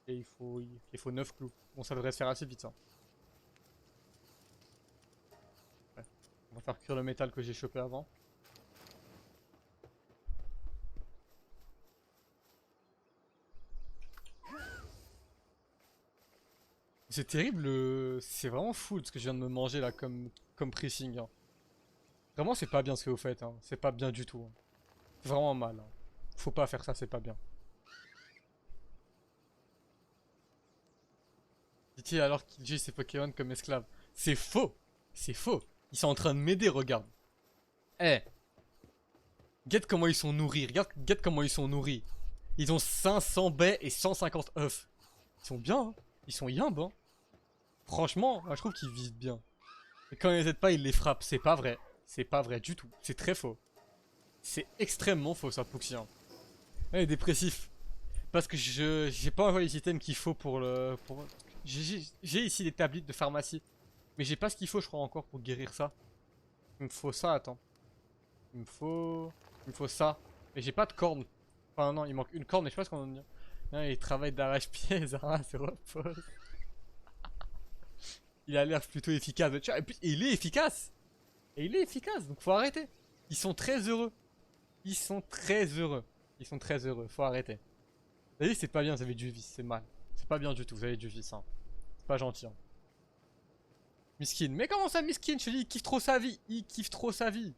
Et il faut 9 clous. Bon, ça devrait se faire assez vite ça. Ouais. On va faire cuire le métal que j'ai chopé avant. C'est terrible, c'est vraiment fou ce que je viens de me manger là comme pressing. Hein. Vraiment, c'est pas bien ce que vous faites. Hein. C'est pas bien du tout. Hein. C'est vraiment mal. Hein. Faut pas faire ça, c'est pas bien. Dit-il alors qu'il utilise ses Pokémon comme esclaves. C'est faux. C'est faux. Ils sont en train de m'aider, regarde. Eh, Guette comment ils sont nourris. Regarde, guette comment ils sont nourris. Ils ont 500 baies et 150 œufs. Ils sont bien, hein. Ils sont yimb, hein. Franchement, moi, je trouve qu'ils vivent bien. Et quand ils les aident pas, ils les frappent. C'est pas vrai. C'est pas vrai du tout. C'est très faux. C'est extrêmement faux, ça, Puxi. Hein. Elle est dépressif. Parce que j'ai pas envoyé les items qu'il faut pour le... J'ai ici des tablettes de pharmacie. Mais j'ai pas ce qu'il faut, je crois, encore pour guérir ça. Il me faut ça, attends. Il me faut... Il me faut ça. Mais j'ai pas de corne. Enfin non, il manque une corne, mais je sais pas ce qu'on en dit. Non, il travaille d'arrache-pied, Zara se repose. Il a l'air plutôt efficace. Et puis, il est efficace. Et il est efficace, donc faut arrêter. Ils sont très heureux. Ils sont très heureux. Ils sont très heureux, faut arrêter. Vous voyez, c'est pas bien, vous avez du vice, c'est mal. C'est pas bien du tout, vous avez du vice, hein. C'est pas gentil, hein. Miskin. Mais comment ça, Miskin? Je te dis, il kiffe trop sa vie. Il kiffe trop sa vie.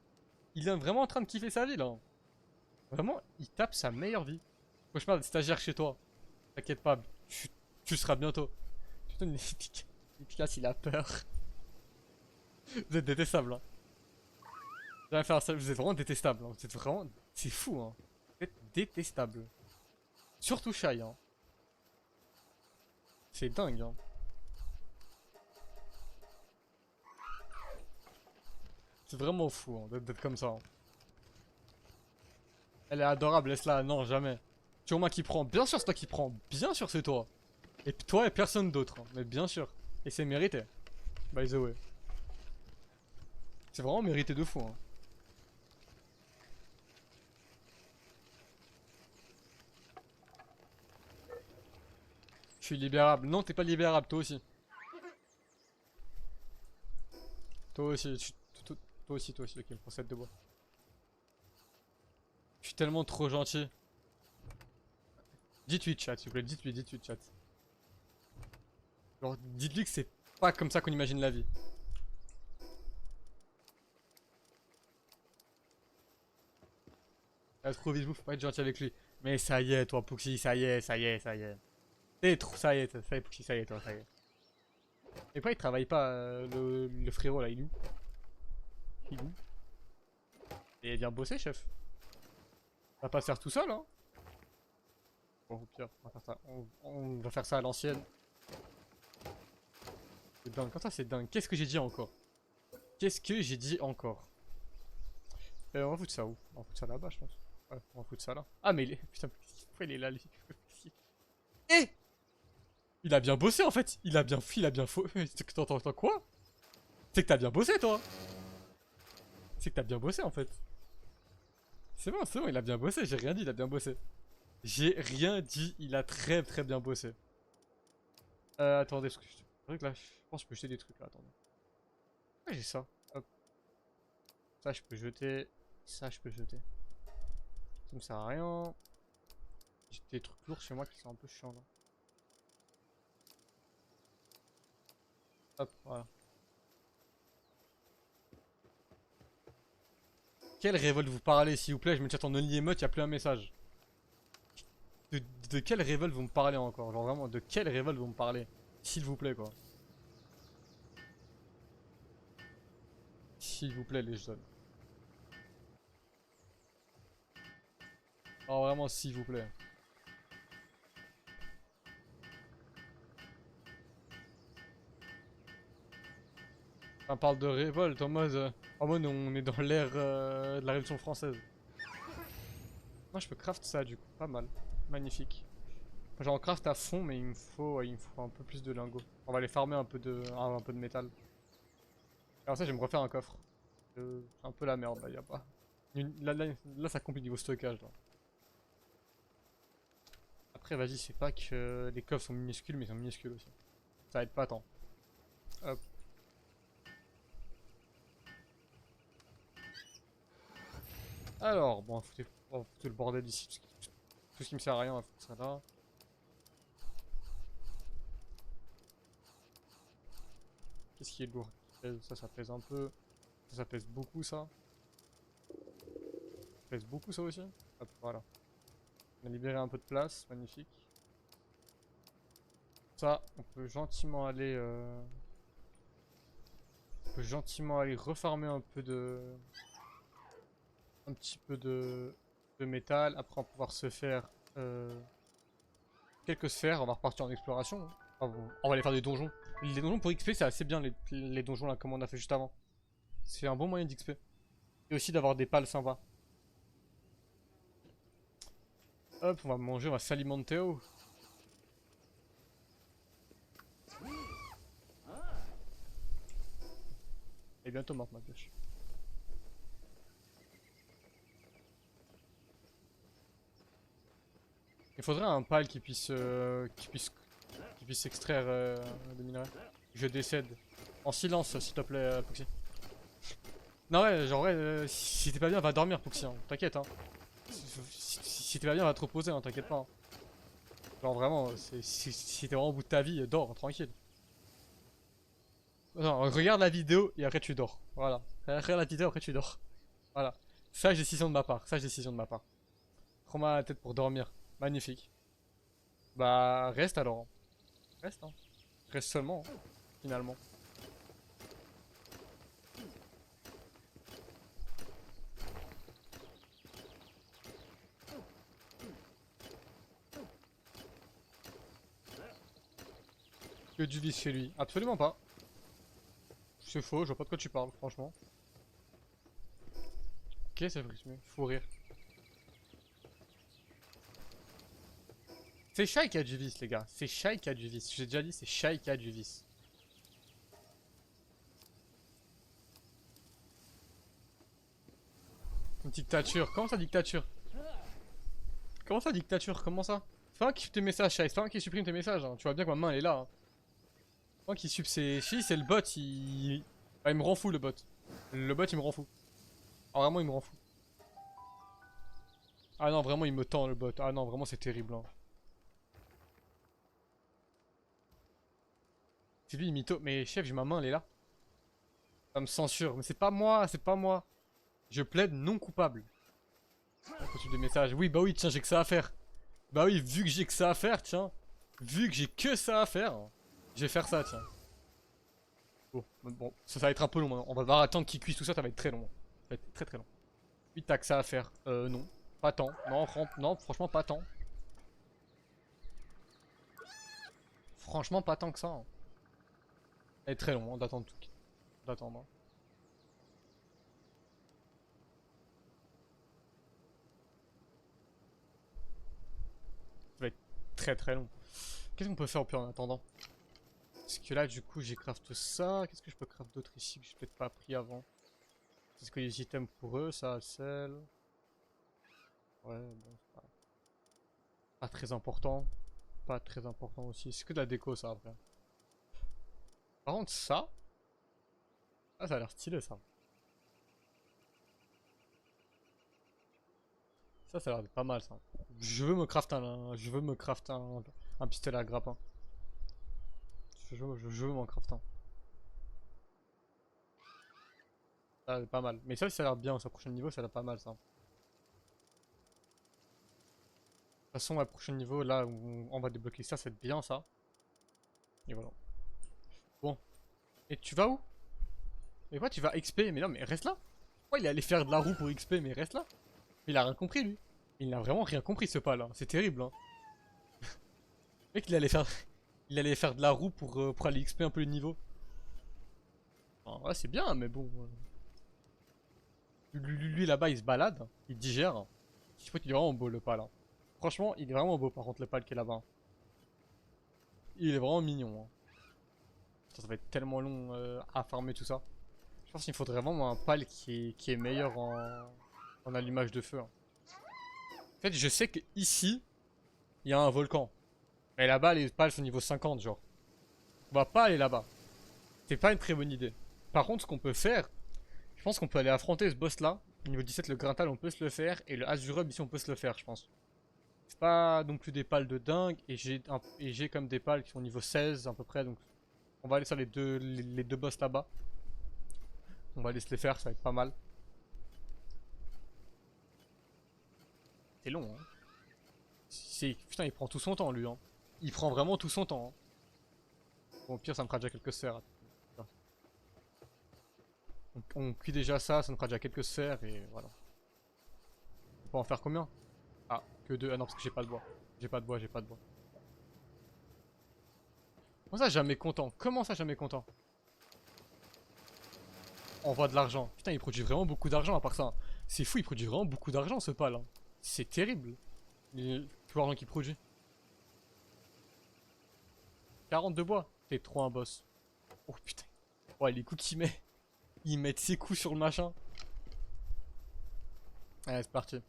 Il est vraiment en train de kiffer sa vie, là. Vraiment, il tape sa meilleure vie. Moi, je parle de stagiaire chez toi. T'inquiète pas, tu seras bientôt. Putain, efficace, il a peur. Vous êtes détestable, hein. J'ai rien faire ça, vous êtes vraiment détestable. Hein. Vous êtes vraiment... C'est fou, hein. Vous êtes détestable. Surtout Shai, hein. C'est dingue, hein. C'est vraiment fou, hein, d'être comme ça. Hein. Elle est adorable, laisse-la. Non, jamais. C'est moi qui prends. Bien sûr, c'est toi qui prends. Bien sûr, c'est toi. Et toi et personne d'autre. Hein. Mais bien sûr. Et c'est mérité. By the way. C'est vraiment mérité de fou. Hein. Je suis libérable. Non, t'es pas libérable, toi aussi. Toi aussi, toi aussi, ok, pour cette de bois. Je suis tellement trop gentil. Dites-lui, chat, s'il vous plaît, dites-lui, chat. Genre, dites-lui que c'est pas comme ça qu'on imagine la vie. Il a trop vite, faut pas être gentil avec lui. Mais ça y est, toi, Puxi, ça y est, ça y est, ça y est. T'es trop, ça y est, Puxi, ça y est, toi, ça y est. Et pourquoi il travaille pas, le frérot là, il est où? Il est où? Et viens bosser, chef. On va pas se faire tout seul, hein. Bon, au pire, on va faire ça, on va faire ça à l'ancienne. C'est dingue, quand ça c'est dingue. Qu'est-ce que j'ai dit encore? Qu'est-ce que j'ai dit encore? On va foutre ça où? On va foutre ça là-bas, je pense. Ouais, on va foutre ça là. Ah, mais il est. Putain, pourquoi il est là, lui? Eh! Il a bien bossé en fait! Il a bien faux. T'entends quoi? C'est que t'as bien bossé, toi! C'est que t'as bien bossé en fait. C'est bon, il a bien bossé, j'ai rien dit, il a bien bossé. J'ai rien dit, il a très très bien bossé. Attendez, parce que c'est vrai que là, je pense que je peux jeter des trucs là, attendez. Ah, j'ai ça. Hop. Ça, je peux jeter. Ça, je peux jeter. Ça me sert à rien. J'ai des trucs lourds chez moi qui sont un peu chiants là. Hop, voilà. Quelle révolte vous parlez, s'il vous plaît? Je me chat en only emote, y'a plus un message. De, de quelle révolte vous me parlez encore? Genre vraiment, de quelle révolte vous me parlez? S'il vous plaît, quoi. S'il vous plaît, les jeunes. Oh, vraiment, s'il vous plaît. On parle de révolte en mode on est dans l'ère de la Révolution française. Moi je peux craft ça du coup, pas mal. Magnifique. J'en craft à fond mais il me faut un peu plus de lingots. On va aller farmer un peu de métal. Alors ça je vais me refaire un coffre. C'est un peu la merde là, y a pas. Là, ça complique niveau stockage là. Après vas-y c'est pas que les coffres sont minuscules mais ils sont minuscules aussi. Ça aide pas tant. Hop. Alors bon on va foutre le bordel ici. Tout ce qui me sert à rien on va foutre ça là. Qu'est-ce qui est lourd? Ça pèse un peu. Ça pèse beaucoup ça. Ça pèse beaucoup ça aussi. Hop, voilà. On a libéré un peu de place, magnifique. Ça, on peut gentiment aller... On peut gentiment aller refarmer un peu de... Un petit peu de métal. Après on va pouvoir se faire... quelques sphères, on va repartir en exploration. Enfin, bon, on va aller faire des donjons. Les donjons pour XP c'est assez bien les donjons là comme on a fait juste avant. C'est un bon moyen d'XP. Et aussi d'avoir des pales sympas. Hop, on va manger, on va s'alimenter. Oh. Et bientôt morte ma pioche. Il faudrait un pal qui puisse extraire des minerais. Je décède. En silence s'il te plaît Poxy. Non ouais, genre ouais, si t'es pas bien va dormir Poxy, hein. T'inquiète hein. Si t'es pas bien va te reposer, hein. T'inquiète pas. Hein. Genre vraiment, si t'es vraiment au bout de ta vie, dors, tranquille. Non, regarde la vidéo et après tu dors. Voilà. Regarde la vidéo après tu dors. Voilà. Sage décision de ma part. Sage décision de ma part. Prends-moi la tête pour dormir. Magnifique. Bah reste alors. Reste hein. Reste seulement, hein, finalement. Que du vice chez lui. Absolument pas. C'est faux, je vois pas de quoi tu parles, franchement. Ok, c'est vrai, faut rire. C'est Shai qui a du vice, les gars. C'est Shai qui a du vice. J'ai déjà dit, c'est Shai qui a du vice. Une dictature. Comment ça, dictature? Comment ça, dictature? Comment ça? C'est pas moi qui supprime tes messages, Shai. C'est pas moi qui supprime tes messages. Hein. Tu vois bien que ma main, elle est là. Hein. C'est moi qui supprime ses... Si, c'est le bot. Ah, il me rend fou, le bot. Le bot, il me rend fou. Ah, vraiment, il me rend fou. Ah non, vraiment, il me tend, le bot. Ah non, vraiment, c'est terrible. Hein. C'est lui, il mytho. Mais chef, j'ai ma main, elle est là. Ça me censure. Mais c'est pas moi, c'est pas moi. Je plaide non coupable. Continue de messages. Oui, bah oui, tiens, j'ai que ça à faire. Bah oui, vu que j'ai que ça à faire, tiens. Vu que j'ai que ça à faire, je vais faire ça, tiens. Bon, ça va être un peu long maintenant. On va devoir attendre qu'il cuise tout ça, ça va être très long. Ça va être très très long. Oui, t'as que ça à faire. Non. Pas tant. Non, non, franchement, pas tant. Franchement, pas tant que ça. Hein. Ça va être très long hein, d'attendre tout. D'attendre. Hein. Ça va être très très long. Qu'est-ce qu'on peut faire au pire en attendant? Parce que là, du coup, j'ai craft ça. Qu'est-ce que je peux craft d'autre ici que j'ai peut-être pas pris avant? Est-ce que les items pour eux, ça, sel. Ouais, bon, c'est pas très important. Pas très important aussi. C'est que de la déco, ça, après. Par contre, ça. Ah, ça a l'air stylé, ça. Ça a l'air pas mal, ça. Je veux me craft un pistolet à grappin. Je veux m'en craft un. Ça, c'est pas mal. Mais ça, ça a l'air bien. Au prochain niveau, ça a l'air pas mal, ça. De toute façon, à prochain niveau, là où on va débloquer ça, c'est bien, ça. Et voilà. Bon. Et tu vas où? Mais quoi, tu vas XP? Mais non, mais reste là. Pourquoi il est allé faire de la roue pour XP? Mais reste là. Il a rien compris, lui. Il n'a vraiment rien compris, ce pas là. C'est terrible, hein. Le mec, il allait faire de la roue pour aller XP un peu le niveau. Enfin, ouais, c'est bien, mais bon. Lui, là-bas, il se balade, il digère. Je trouve qu'il est vraiment beau le pal. Hein. Franchement, il est vraiment beau par contre le pal qui est là-bas. Il est vraiment mignon. Hein. Putain, ça va être tellement long à farmer tout ça. Je pense qu'il faudrait vraiment un pal qui est meilleur en allumage de feu. Hein. En fait, je sais qu'ici, il y a un volcan. Mais là-bas, les pales sont niveau 50, genre. On va pas aller là-bas. C'est pas une très bonne idée. Par contre, ce qu'on peut faire, je pense qu'on peut aller affronter ce boss-là. Niveau 17, le Grintal, on peut se le faire. Et le Azurub, ici, on peut se le faire, je pense. C'est pas non plus des pales de dingue. Et j'ai comme des pales qui sont niveau 16 à peu près. Donc, on va aller sur les deux boss là-bas. On va aller se les faire, ça va être pas mal. C'est long, hein. Putain, il prend tout son temps, lui, hein. Il prend vraiment tout son temps. Hein. Bon, au pire, ça me fera déjà quelques sphères. On cuit déjà ça, ça me fera déjà quelques sphères et voilà. On peut en faire combien? Ah, que deux. Ah non, parce que j'ai pas de bois. J'ai pas de bois, j'ai pas de bois. Comment ça, jamais content? Comment ça, jamais content? On voit de l'argent. Putain, il produit vraiment beaucoup d'argent à part ça. C'est fou, il produit vraiment beaucoup d'argent ce pal. Hein. C'est terrible. Tout l'argent qu'il produit. 40 de bois. T'es trop un boss. Oh putain. Ouais, les coups qu'il met. Il met ses coups sur le machin. Allez, c'est parti.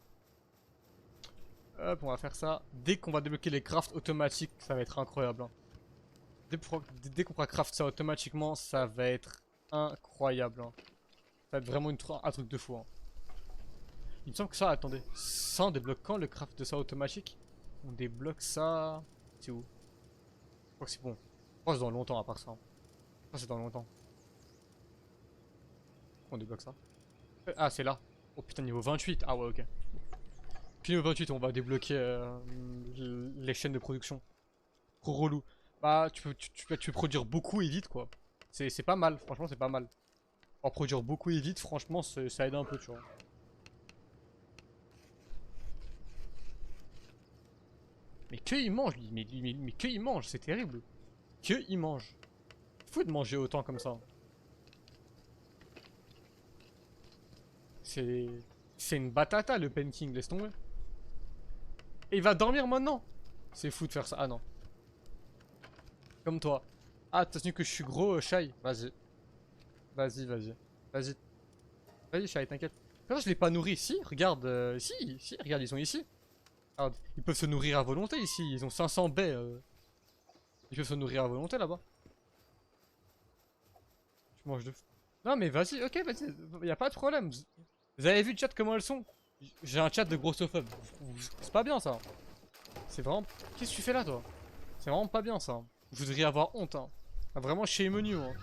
Hop, on va faire ça. Dès qu'on va débloquer les crafts automatiques, ça va être incroyable. Hein. Dès qu'on pourra craft ça automatiquement, ça va être incroyable. Hein. Ça va être vraiment un truc de fou. Hein. Il me semble que ça, attendez. Ça, on débloque quand le craft de ça automatique? On débloque ça... C'est où? Je crois que c'est bon. Je crois que c'est dans longtemps à part ça. Hein. Je crois que c'est dans longtemps. On débloque ça. Ah, c'est là. Oh putain, niveau 28. Ah ouais, ok. Puis niveau 28, on va débloquer les chaînes de production. Trop relou. Bah, tu peux produire beaucoup et vite, quoi. C'est pas mal, franchement, c'est pas mal. En produire beaucoup et vite, franchement, ça aide un peu, tu vois. Mais que il mange, lui. Mais que il mange, c'est terrible. Que il mange. Fou de manger autant comme ça. C'est une batata, le Pen King, laisse tomber. Et il va dormir maintenant. C'est fou de faire ça. Ah non. Comme toi. Ah, t'as tenu que je suis gros, Shai. Vas-y. Vas-y, vas-y. Vas-y. Vas-y, Shai, t'inquiète. Pourquoi je l'ai pas nourri? Si, regarde. Si, regarde, ils sont ici. Regarde, ils peuvent se nourrir à volonté ici. Ils ont 500 baies. Ils peuvent se nourrir à volonté là-bas. Tu manges de... Non, mais vas-y, ok, vas-y. Y a pas de problème. Vous avez vu le chat comment elles sont? J'ai un chat de grossophobes. C'est pas bien ça. C'est vraiment... Qu'est-ce que tu fais là, toi? C'est vraiment pas bien ça. Vous devriez avoir honte. Hein. Ah, vraiment chez menu. Hein.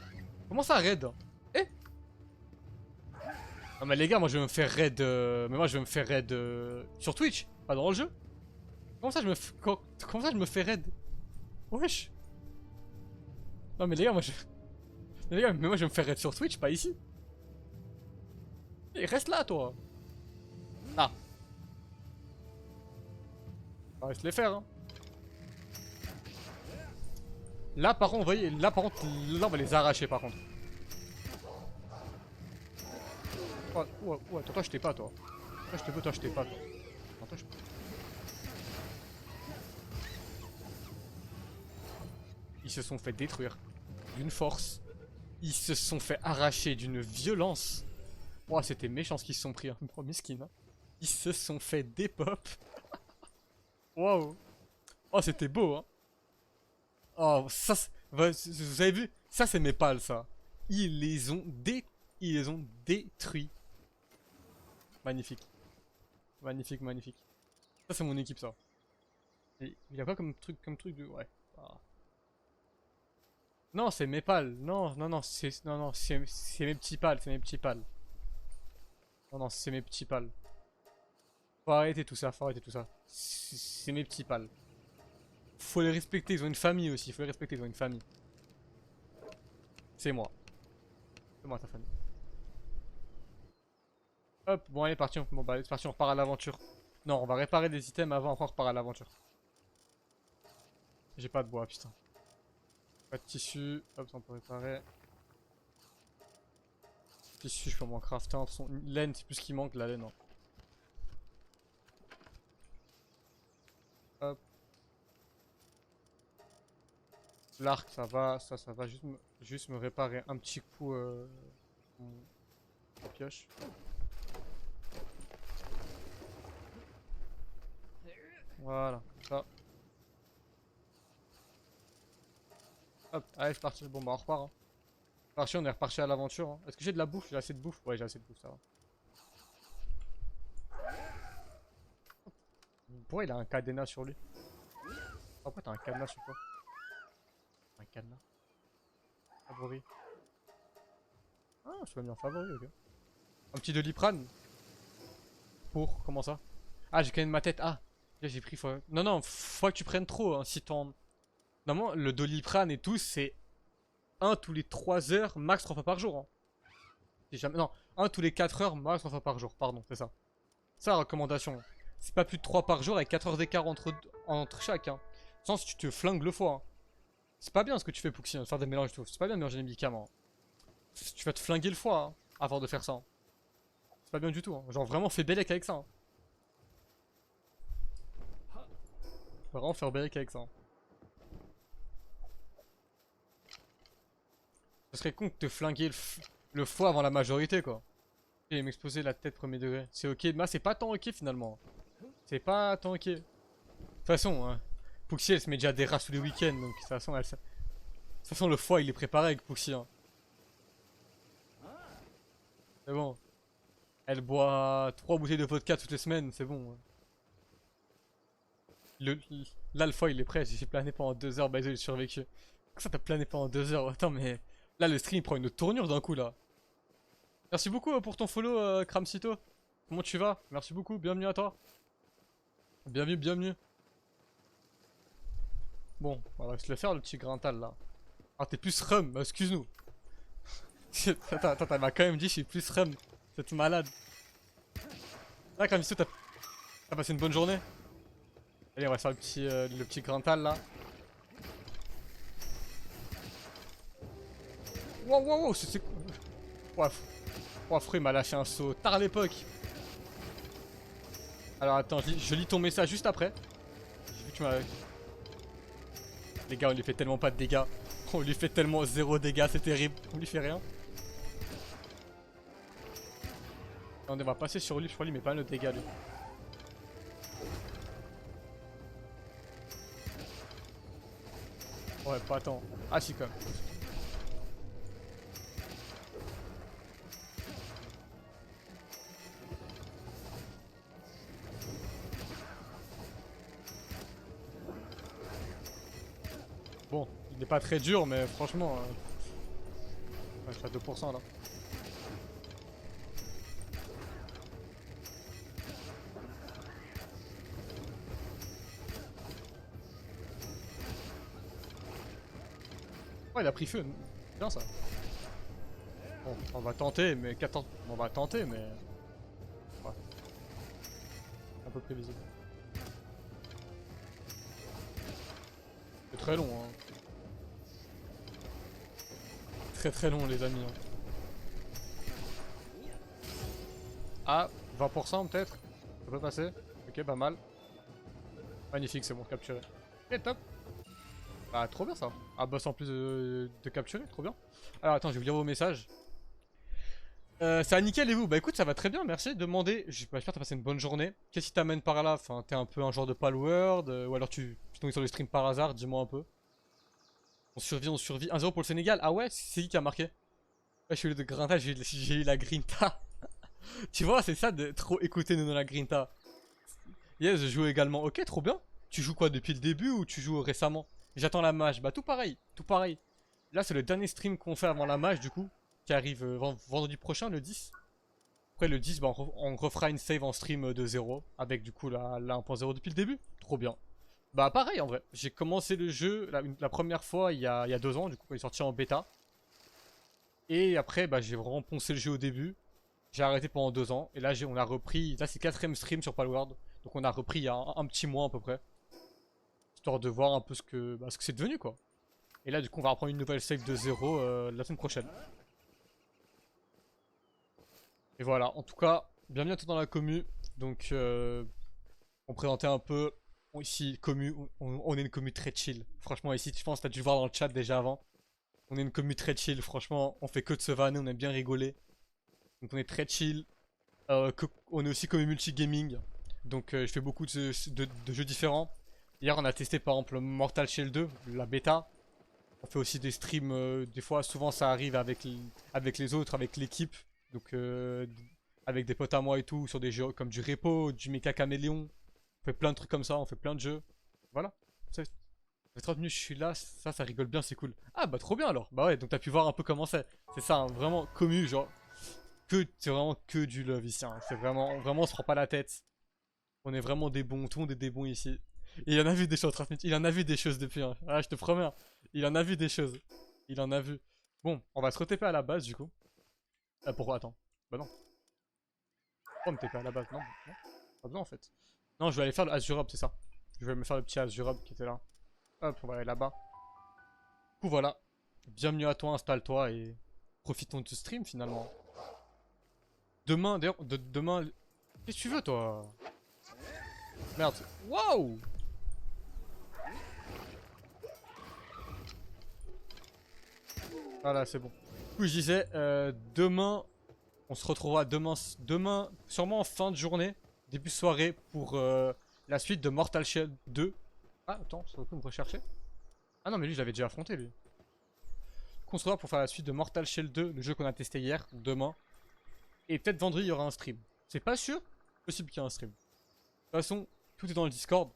Comment ça, raid? Eh? Non, mais les gars, moi je vais me faire raid. Mais moi je vais me faire raid sur Twitch, pas dans le jeu. Comment ça, Comment ça, je me fais raid? Wesh. Non, mais les gars, moi je. Les gars, mais moi je vais me faire raid sur Twitch, pas ici. Et reste là, toi. Ah. On va se les faire, hein. Là, par contre, vous voyez, là, par contre, là, on va les arracher, par contre. Ouais, toi, je t'ai pas, toi. Toi, je te veux, toi, je t'ai pas, toi. Non, toi, je... Ils se sont fait détruire d'une force. Ils se sont fait arracher d'une violence. Oh, c'était méchant ce qu'ils se sont pris, hein. Oh, miskin, hein. Ils se sont fait dépop. Waouh. Oh, c'était beau, hein. Oh, ça, vous avez vu? Ça, c'est mes pales, ça. Ils les ont détruits. Magnifique. Magnifique, magnifique. Ça, c'est mon équipe, ça. Et il y a quoi comme truc de... Ouais. Ah. Non, c'est mes pales. Non, c'est mes petits pales, c'est mes petits pales. Non, c'est mes petits pales. Faut arrêter tout ça, faut arrêter tout ça. C'est mes petits pales. Faut les respecter, ils ont une famille aussi, faut les respecter, ils ont une famille. C'est moi. C'est moi ta famille. Hop, bon allez, parti. Bon bah, c'est parti, on repart à l'aventure. Non, on va réparer des items avant, après on repart à l'aventure. J'ai pas de bois, putain. Pas de tissu. Hop, ça on peut réparer. tissu, je peux m'en crafter un. Laine, c'est plus ce qui manque, la laine. Hein. Hop. L'arc, ça va, ça va juste me réparer un petit coup la pioche. Voilà, ça. Hop, allez, c'est parti. Bon, bah, on repart. Hein. Parti, on est reparti à l'aventure. Hein. Est-ce que j'ai de la bouffe? J'ai assez de bouffe? Ouais, j'ai assez de bouffe, ça va. Pourquoi il a un cadenas sur lui? Pourquoi t'as un cadenas sur toi? Un cadenas? Favori. Ah, je l'ai mis en favori, ok. Un petit Doliprane. Pour, comment ça? Ah, j'ai quand même ma tête. Ah, là j'ai pris. Non, non, faut pas que tu prennes trop. Hein, si ton. Normalement, le Doliprane et tout, c'est un tous les 3 heures, max 3 fois par jour. Hein. Si jamais... Non, un tous les 4 heures, max 3 fois par jour. Pardon, c'est ça. C'est la recommandation. C'est pas plus de 3 par jour avec 4 heures d'écart entre chaque. Hein. Sans si tu te flingues le foie. Hein. C'est pas bien ce que tu fais, Pouxy, hein, de faire des mélanges et tout. C'est pas bien de mélanger les médicaments. Hein. Tu vas te flinguer le foie hein, avant de faire ça. Hein. C'est pas bien du tout. Hein. Genre vraiment fais bellec avec ça. Hein. Faut vraiment faire bellec avec ça. Hein. Ce serait con de te flinguer le foie avant la majorité quoi. Et m'exploser la tête premier degré. C'est ok, mais c'est pas tant ok finalement. C'est pas tant ok. De toute façon, hein, Pouxy elle se met déjà des rats tous les week-ends donc de toute façon, de toute façon le foie il est préparé avec Pouxy. Hein. C'est bon. Elle boit 3 bouteilles de vodka toutes les semaines, c'est bon. Hein. Le, là le foie il est prêt, j'ai plané pendant 2 heures, bah il a survécu. Comment ça t'as plané pendant 2 heures? Attends mais là le stream il prend une tournure d'un coup là. Merci beaucoup pour ton follow Cramsito. Comment tu vas? Merci beaucoup, bienvenue à toi. Bienvenue, bienvenue. Bon, on va se le faire le petit Grintal là. Ah t'es plus rum, excuse-nous. Attends, elle m'a quand même dit je suis plus rum. Cette malade. Là Cramsito t'as passé une bonne journée? Allez on va faire le petit Grintal là. Wow wow wow c'est... Ouah, frère il m'a lâché un saut tard à l'époque. Alors attends, je lis ton message juste après. J'ai vu que tu m'as... Les gars, on lui fait tellement pas de dégâts. On lui fait tellement 0 dégâts, c'est terrible. On lui fait rien. On va passer sur lui, je crois lui, mais pas le dégât lui. Ouais, pas tant. Ah si quand même. Bon, il est pas très dur, mais franchement... Ouais, je suis à 2% là. Ouais, il a pris feu. Bien ça. Bon, on va tenter, mais 14... On va tenter, mais... Ouais. Un peu prévisible. C'est très long, hein. Très long, les amis. Hein. Ah, 20% peut-être. Ça peut passer. Ok, pas mal. Magnifique, c'est bon, capturé. Ok, top. Bah, trop bien ça. Ah, boss en plus de capturer, trop bien. Alors, attends, je vais vous lire vos messages. Ça va nickel et vous? Bah écoute, ça va très bien, merci. Demandez, j'espère que t'as passé une bonne journée. Qu'est-ce qui t'amène par là? Enfin, t'es un peu un genre de Palworld ou alors tu tombes sur le stream par hasard, dis-moi un peu. On survit, on survit. 1-0 pour le Sénégal. Ah ouais, c'est qui a marqué? Ouais, je suis le de Grinta, j'ai eu la Grinta. Tu vois, c'est ça de trop écouter nous dans la Grinta. Yes, je joue également. Ok, trop bien. Tu joues quoi depuis le début ou tu joues récemment? J'attends la mage. Bah tout pareil, tout pareil. Là, c'est le dernier stream qu'on fait avant la mage du coup, qui arrive vendredi prochain, le 10. Après le 10, bah, on refera une save en stream de 0, avec du coup la 1.0 depuis le début. Trop bien. Bah pareil en vrai, j'ai commencé le jeu la première fois il y a 2 ans, du coup il est sorti en bêta. Et après bah, j'ai vraiment poncé le jeu au début. J'ai arrêté pendant 2 ans, et là on a repris, là c'est le 4ème stream sur Palworld. Donc on a repris il y a un petit mois à peu près. Histoire de voir un peu ce que c'est devenu quoi. Et là du coup on va reprendre une nouvelle save de 0 la semaine prochaine. Et voilà, en tout cas, bienvenue à toi dans la commu. Donc, on présentait un peu. Ici, commu, on est une commu très chill. Franchement, ici, je pense que t'as dû le voir dans le chat déjà avant. On est une commu très chill, franchement, on fait que de se vanner, on aime bien rigoler. Donc, on est très chill. On est aussi commu multi-gaming. Donc, je fais beaucoup de jeux différents. Hier, on a testé par exemple Mortal Shell 2, la bêta. On fait aussi des streams, des fois, souvent ça arrive avec les autres, avec l'équipe. Donc, avec des potes à moi et tout, sur des jeux comme du Repo, du Mecha Caméléon. On fait plein de trucs comme ça, on fait plein de jeux. Voilà. Ça fait 30 minutes, je suis là, ça rigole bien, c'est cool. Ah bah trop bien alors. Bah ouais, donc t'as pu voir un peu comment c'est. C'est ça, hein, vraiment commu, genre. C'est vraiment que du love ici. Hein. C'est vraiment, on se prend pas la tête. On est vraiment des bons, tout le monde est des bons ici. Et il en a vu des choses, 30 minutes. Il en a vu des choses depuis. Hein. Ah, je te promets. Hein. Il en a vu des choses. Il en a vu. Bon, on va se re-TP à la base du coup. Pourquoi? Attends. Bah non. Pourquoi me TP à la base? Non, non. Pas besoin en fait. Non, je vais aller faire le Azure c'est ça. Je vais me faire le petit Azure qui était là. Hop, on va aller là-bas. Du coup, voilà. Bienvenue à toi, installe-toi et profitons de ce stream finalement. Demain, d'ailleurs, demain. Qu'est-ce que tu veux toi? Merde. Waouh! Voilà, c'est bon. Du coup, je disais, demain, on se retrouvera demain, sûrement en fin de journée, début de soirée, pour la suite de Mortal Shell 2. Ah, attends, ça peut me rechercher. Ah non, mais lui, je l'avais déjà affronté, lui. On se retrouvera pour faire la suite de Mortal Shell 2, le jeu qu'on a testé hier, demain. Et peut-être vendredi, il y aura un stream. C'est pas sûr, possible qu'il y ait un stream. De toute façon, tout est dans le Discord.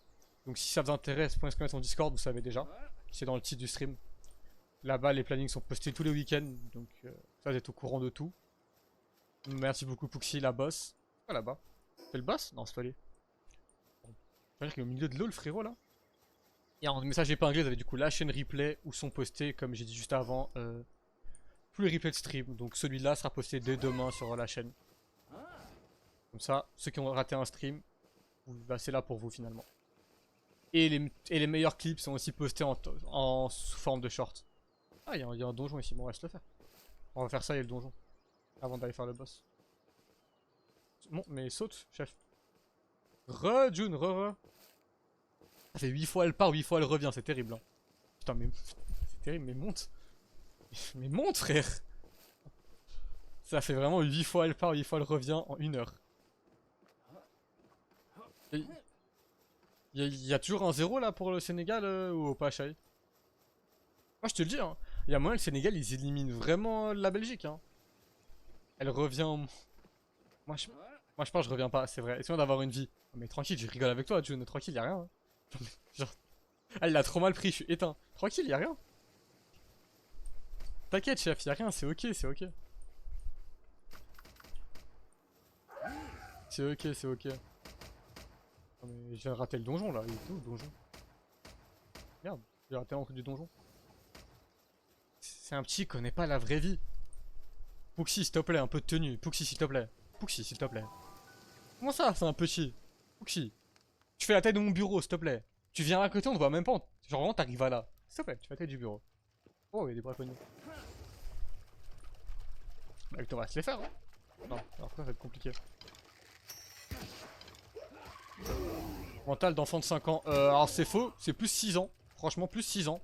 Donc si ça vous intéresse, pour inscrire son Discord, vous savez déjà. C'est dans le titre du stream. Là-bas, les plannings sont postés tous les week-ends. Donc ça, vous êtes au courant de tout. Merci beaucoup, Puxi, la boss. Quoi là-bas? C'est le boss? Non, c'est pas lui. Bon. Ça veut dire qu'il est au milieu de l'eau, le frérot, là. Et en message épinglé, vous avez du coup la chaîne replay où sont postés, comme j'ai dit juste avant, tous les replays de stream. Donc celui-là sera posté dès demain sur la chaîne. Comme ça, ceux qui ont raté un stream, bah, c'est là pour vous finalement. Et les meilleurs clips sont aussi postés sous forme de short. Ah, il y a un donjon ici, bon, on va se le faire. On va faire ça et le donjon. Avant d'aller faire le boss. Bon, mais saute, chef. June, re. Ça fait 8 fois elle part, 8 fois elle revient, c'est terrible. Hein. Putain, mais. C'est terrible, mais monte. Mais monte, frère. Ça fait vraiment 8 fois elle part, 8 fois elle revient en 1 heure. Il y a toujours un 0 là pour le Sénégal ou pas, Chai? Moi je te le dis, hein. Il y a moyen que le Sénégal ils éliminent vraiment la Belgique. Hein. Elle revient. Moi je pense que je reviens pas, c'est vrai. Essayons d'avoir une vie. Mais tranquille, je rigole avec toi, June, tranquille, y a rien. Hein. Genre. Ah, il a trop mal pris, je suis éteint. Tranquille, y a rien. T'inquiète, chef, y a rien, c'est ok, c'est ok. C'est ok, c'est ok. Non, mais j'ai raté le donjon là, il est où le donjon? Merde, j'ai raté l'entrée du donjon. C'est un petit qui connaît pas la vraie vie. Puxi, s'il te plaît, un peu de tenue. Puxi, s'il te plaît. Puxi, s'il te plaît. Comment ça, c'est un petit? Puxi. Tu fais la taille de mon bureau, s'il te plaît. Tu viens à côté, on te voit même pas. Genre vraiment, t'arrives à là. S'il te plaît, tu fais la taille du bureau. Oh, il y a des braconniers. Bah, on va se les faire, hein. Non, alors ça va être compliqué. Mental d'enfant de 5 ans. Alors c'est faux, c'est plus 6 ans. Franchement, plus 6 ans.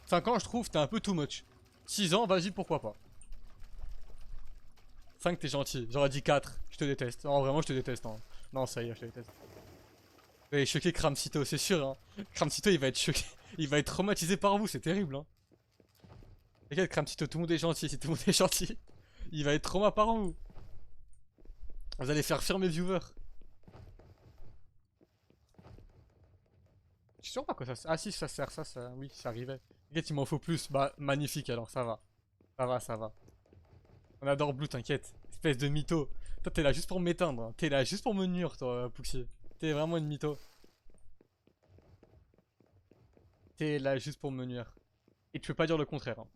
5 ans, je trouve, t'es un peu too much. 6 ans, vas-y, pourquoi pas. 5, t'es gentil. J'aurais dit 4. Je te déteste. Non, vraiment, je te déteste. Hein. Non, ça y est, je te déteste. Vous allez choquer Cramsito, c'est sûr. Hein. Cramsito, il va être choqué. Il va être traumatisé par vous, c'est terrible. Hein. T'inquiète, Cramsito, tout le monde est gentil. Si tout le monde est gentil, il va être trauma par vous. Vous allez faire fuir mes viewers. Je suis sûr pas quoi ça sert. Ah si, ça sert, ça. Oui, ça arrivait. T'inquiète, il m'en faut plus. Bah, magnifique alors, ça va. Ça va, ça va. On adore Blue, t'inquiète. Espèce de mytho. Toi, t'es là juste pour m'éteindre. Hein. T'es là juste pour me nuire, toi, Puxi. T'es vraiment une mytho. T'es là juste pour me nuire. Et tu peux pas dire le contraire. Hein.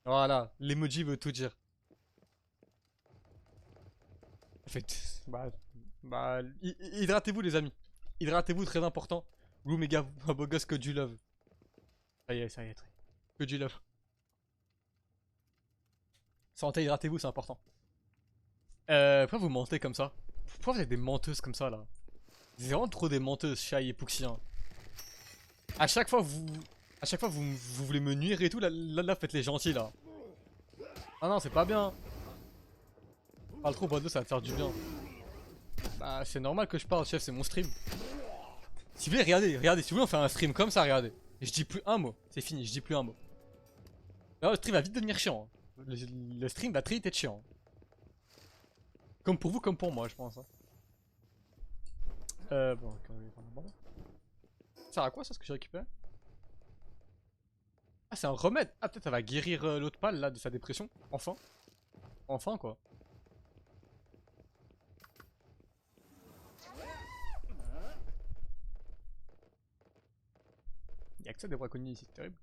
Voilà, l'emoji veut tout dire. En fait, hydratez-vous, les amis. Hydratez-vous, très important. Blue, méga, beau gosse, que du love. Ça y est, ça y est. Que du love. Santé, hydratez-vous, c'est important. Pourquoi vous mentez comme ça? Pourquoi vous êtes des menteuses comme ça là? Vous êtes vraiment trop des menteuses, Shai et Puxi, hein. À chaque fois vous. À chaque fois vous voulez me nuire et tout, là faites les gentils là. Ah non, c'est pas bien. Parle trop, Bois 2, ça va te faire du bien. Bah, c'est normal que je parle, chef, c'est mon stream. Si vous voulez, regardez, si vous voulez, on fait un stream comme ça, regardez. Et je dis plus un mot, c'est fini, je dis plus un mot. Là, le stream va vite devenir chiant, hein. Le stream va très vite être chiant. Comme pour vous, comme pour moi, je pense, hein. Bon, ok, bon. Ça sert à quoi ça, ce que j'ai récupéré? Ah, c'est un remède. Ah, peut-être ça va guérir l'autre pâle, là, de sa dépression. Enfin. Enfin, quoi. Y'a que ça des braconniers ici, c'est terrible.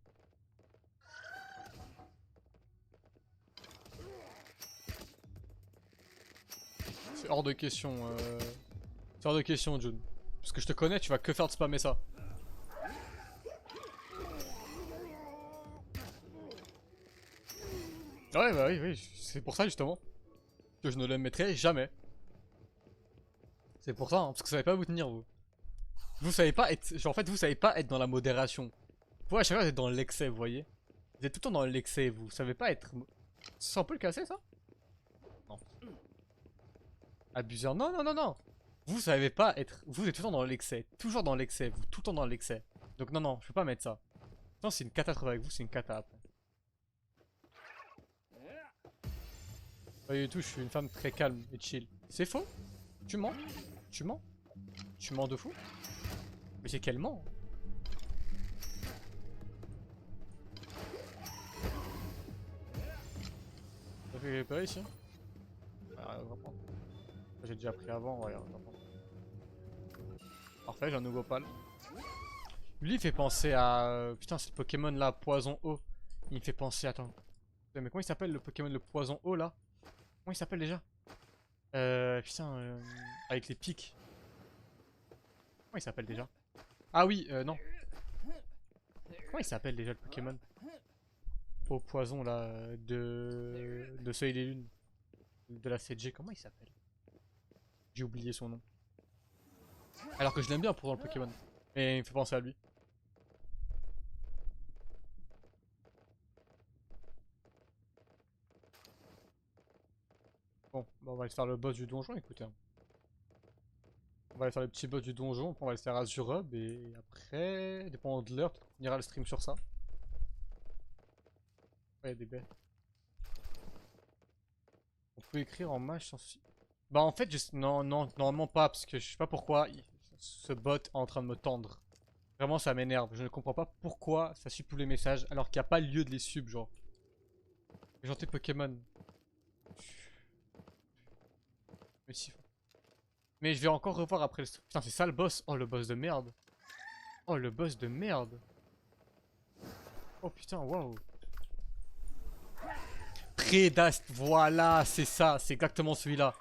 C'est hors de question, c'est hors de question, June. Parce que je te connais, tu vas que faire de spammer ça. Ouais, bah oui, c'est pour ça justement que je ne le mettrai jamais. C'est pour ça, hein, parce que vous savez pas vous tenir, vous. Vous savez pas être. Genre, en fait, vous savez pas être dans la modération. Vous, à chaque fois, vous êtes dans l'excès, vous voyez. Vous êtes tout le temps dans l'excès, vous savez pas être. Ça, on peut le casser, ça? Non. Abuseur. Non. Vous savez pas être. Vous êtes tout le temps dans l'excès. Toujours dans l'excès, vous. Tout le temps dans l'excès. Donc, non, je peux pas mettre ça. Non, c'est une cata de travailler avec vous, c'est une cata après. Pas du tout, je suis une femme très calme et chill. C'est faux? Tu mens? Tu mens? Tu mens de fou? Mais c'est qu'elle ment. Ça fait réparer ici? Ah, on va prendre. J'ai déjà pris avant, ouais, on va prendre. Parfait, j'ai un nouveau pal. Lui il fait penser à... Putain, c'est le Pokémon là, Poison Eau. Il me fait penser, attends. Mais comment il s'appelle le Pokémon, le Poison Eau là? Comment il s'appelle déjà? Putain, avec les pics. Comment il s'appelle déjà? Ah oui, non. Comment il s'appelle déjà le Pokémon? Au poison là, de Soleil et Lune. De la CG, comment il s'appelle? J'ai oublié son nom. Alors que je l'aime bien pour le Pokémon. Mais il me fait penser à lui. Bon, bah on va aller faire le boss du donjon, écoutez, hein. On va aller faire le petit boss du donjon, après on va aller faire Azurub et après, dépendant de l'heure, peut-être qu'on finira le stream sur ça. Ouais, il y a des baies. On peut écrire en mage sans souci. Bah en fait, non, normalement pas, parce que je sais pas pourquoi ce bot est en train de me tendre. Vraiment, ça m'énerve. Je ne comprends pas pourquoi ça suit tous les messages alors qu'il n'y a pas lieu de les sub, genre. Gentil Pokémon. Mais si. Mais je vais encore revoir après le stream. Putain, c'est ça le boss. Oh, le boss de merde. Oh, le boss de merde. Oh putain, waouh. Prédast, voilà, c'est ça, c'est exactement celui-là.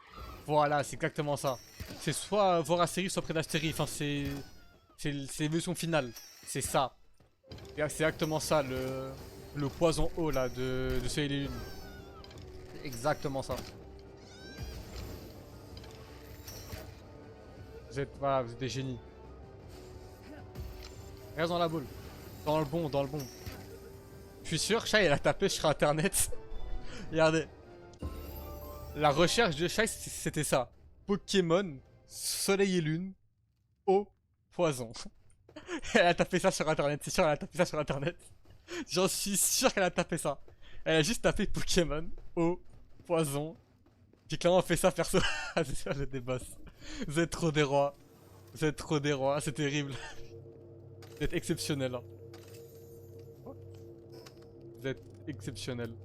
Voilà, c'est exactement ça. C'est soit Voracéry, soit Prédastéry. Enfin, c'est l'évolution finale. C'est ça. C'est exactement ça, le poison haut là de Soleil et Lune. C'est exactement ça. Voilà, vous êtes des génies. Reste dans la boule. Dans le bon, dans le bon. Je suis sûr, Shai, elle a tapé sur internet. Regardez. La recherche de Shai, c'était ça. Pokémon, Soleil et Lune, eau, poison. Elle a tapé ça sur internet, c'est sûr, elle a tapé ça sur internet. J'en suis sûr qu'elle a tapé ça. Elle a juste tapé Pokémon, eau, poison. J'ai clairement fait ça perso. C'est sûr, j'ai des boss. Vous êtes trop des rois. Vous êtes trop des rois, c'est terrible. Vous êtes exceptionnel, hein. Vous êtes exceptionnel.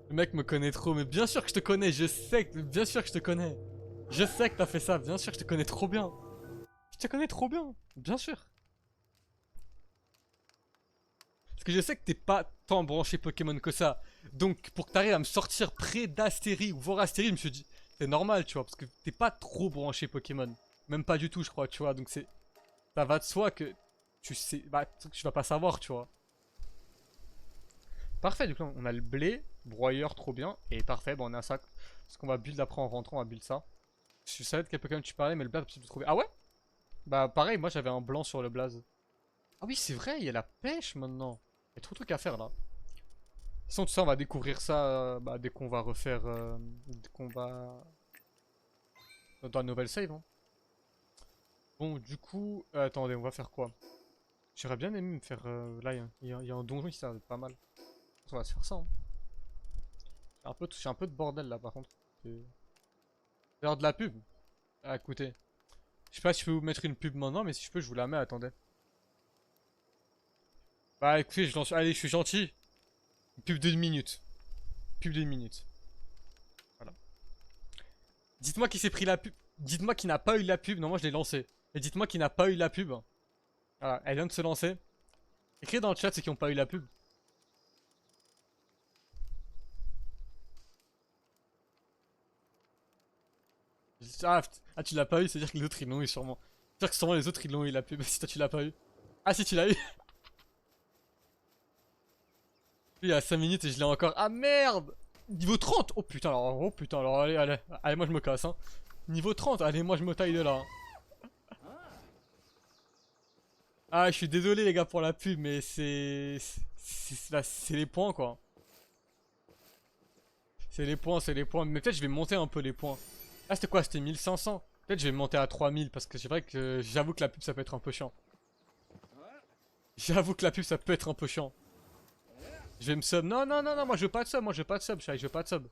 Le mec me connaît trop, mais bien sûr que je te connais, je sais que... Bien sûr que je te connais. Je sais que t'as fait ça, bien sûr que je te connais trop bien. Je te connais trop bien, bien sûr. Parce que je sais que t'es pas tant branché Pokémon que ça. Donc pour que t'arrives à me sortir près d'Astérie ou Vorastérie, je me suis dit, c'est normal, tu vois, parce que t'es pas trop branché Pokémon. Même pas du tout, je crois, tu vois, donc c'est... Ça va de soi que tu sais... Bah, tu vas pas savoir, tu vois. Parfait, du coup, on a le blé, broyeur, trop bien. Et parfait, bon, on a ça. Ce qu'on va build après en rentrant, on va build ça. Je savais de quel Pokémon tu parlais, mais le blaze, c'est possible de trouver. Ah ouais? Bah, pareil, moi j'avais un blanc sur le blaze. Ah oui, c'est vrai, il y a la pêche maintenant. Il y a trop de trucs à faire là. De toute façon, tout ça, on va découvrir ça bah, dès qu'on va refaire. Dès qu'on va. Dans la nouvelle save. Hein. Bon, du coup, attendez, on va faire quoi? J'aurais bien aimé me faire. Là, il y a un donjon qui sert pas mal. On va se faire ça. Hein. J'ai un peu de bordel là par contre. C'est l'heure de la pub. Ah, écoutez. Je sais pas si je peux vous mettre une pub maintenant, mais si je peux, je vous la mets, attendez. Bah écoutez, je lance. Allez, je suis gentil. Pub d'une minute. Pub d'une minute. Voilà. Dites-moi qui s'est pris la pub. Dites-moi qui n'a pas eu la pub. Non, moi je l'ai lancé. Et dites-moi qui n'a pas eu la pub. Voilà, elle vient de se lancer. Écrivez dans le chat ceux qui n'ont pas eu la pub. Ah, tu l'as pas eu, c'est-à-dire que les autres ils l'ont eu sûrement. C'est-à-dire que sûrement les autres ils l'ont eu la pub si toi tu l'as pas eu. Ah si tu l'as eu. Lui il y a 5 minutes et je l'ai encore. Ah merde. Niveau 30. Oh putain alors allez allez. Allez moi je me casse hein. Niveau 30, allez moi je me taille de là. Hein. Ah je suis désolé les gars pour la pub mais c'est les points quoi. C'est les points. Mais peut-être je vais monter un peu les points. Ah c'était quoi? C'était 1500. Peut-être je vais monter à 3000 parce que c'est vrai que j'avoue que la pub ça peut être un peu chiant. J'avoue que la pub ça peut être un peu chiant. Je vais me sub. Non, non, non, non, moi je veux pas de sub, moi je veux pas de sub, je veux pas de sub.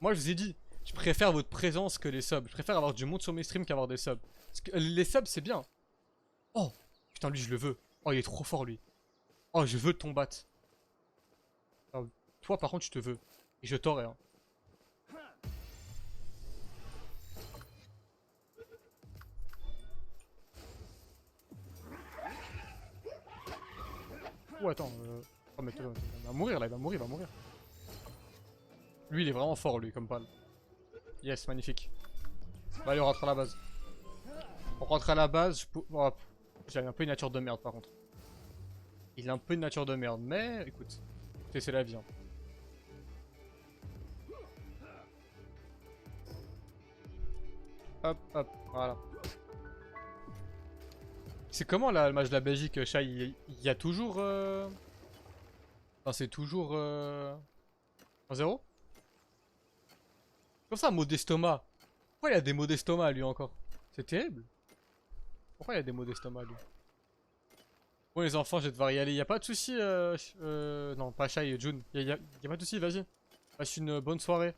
Moi je vous ai dit, je préfère votre présence que les subs. Je préfère avoir du monde sur mes streams qu'avoir des subs. Parce que les subs c'est bien. Oh, putain lui je le veux. Oh il est trop fort lui. Oh je veux ton bat. Alors, toi par contre je te veux. Et je t'aurai hein. Oh attends, oh mais il va mourir là, il va mourir, il va mourir. Lui il est vraiment fort lui comme balle. Yes, magnifique. Bah allez on rentre à la base. On rentre à la base, oh, j'avais un peu une nature de merde par contre. Il a un peu une nature de merde, mais écoute, c'est la vie. Hein. Hop, hop, voilà. C'est comment là, le match de la Belgique, Shai? Il y a toujours. Enfin, c'est toujours. 1-0? Comme ça, mot d'estomac. Pourquoi il y a des mots d'estomac lui encore? C'est terrible. Pourquoi il y a des mots d'estomac lui? Bon, les enfants, je vais devoir y aller. Y a pas de soucis, non, pas Shai, June. Y a pas de soucis, vas-y. Passe une bonne soirée.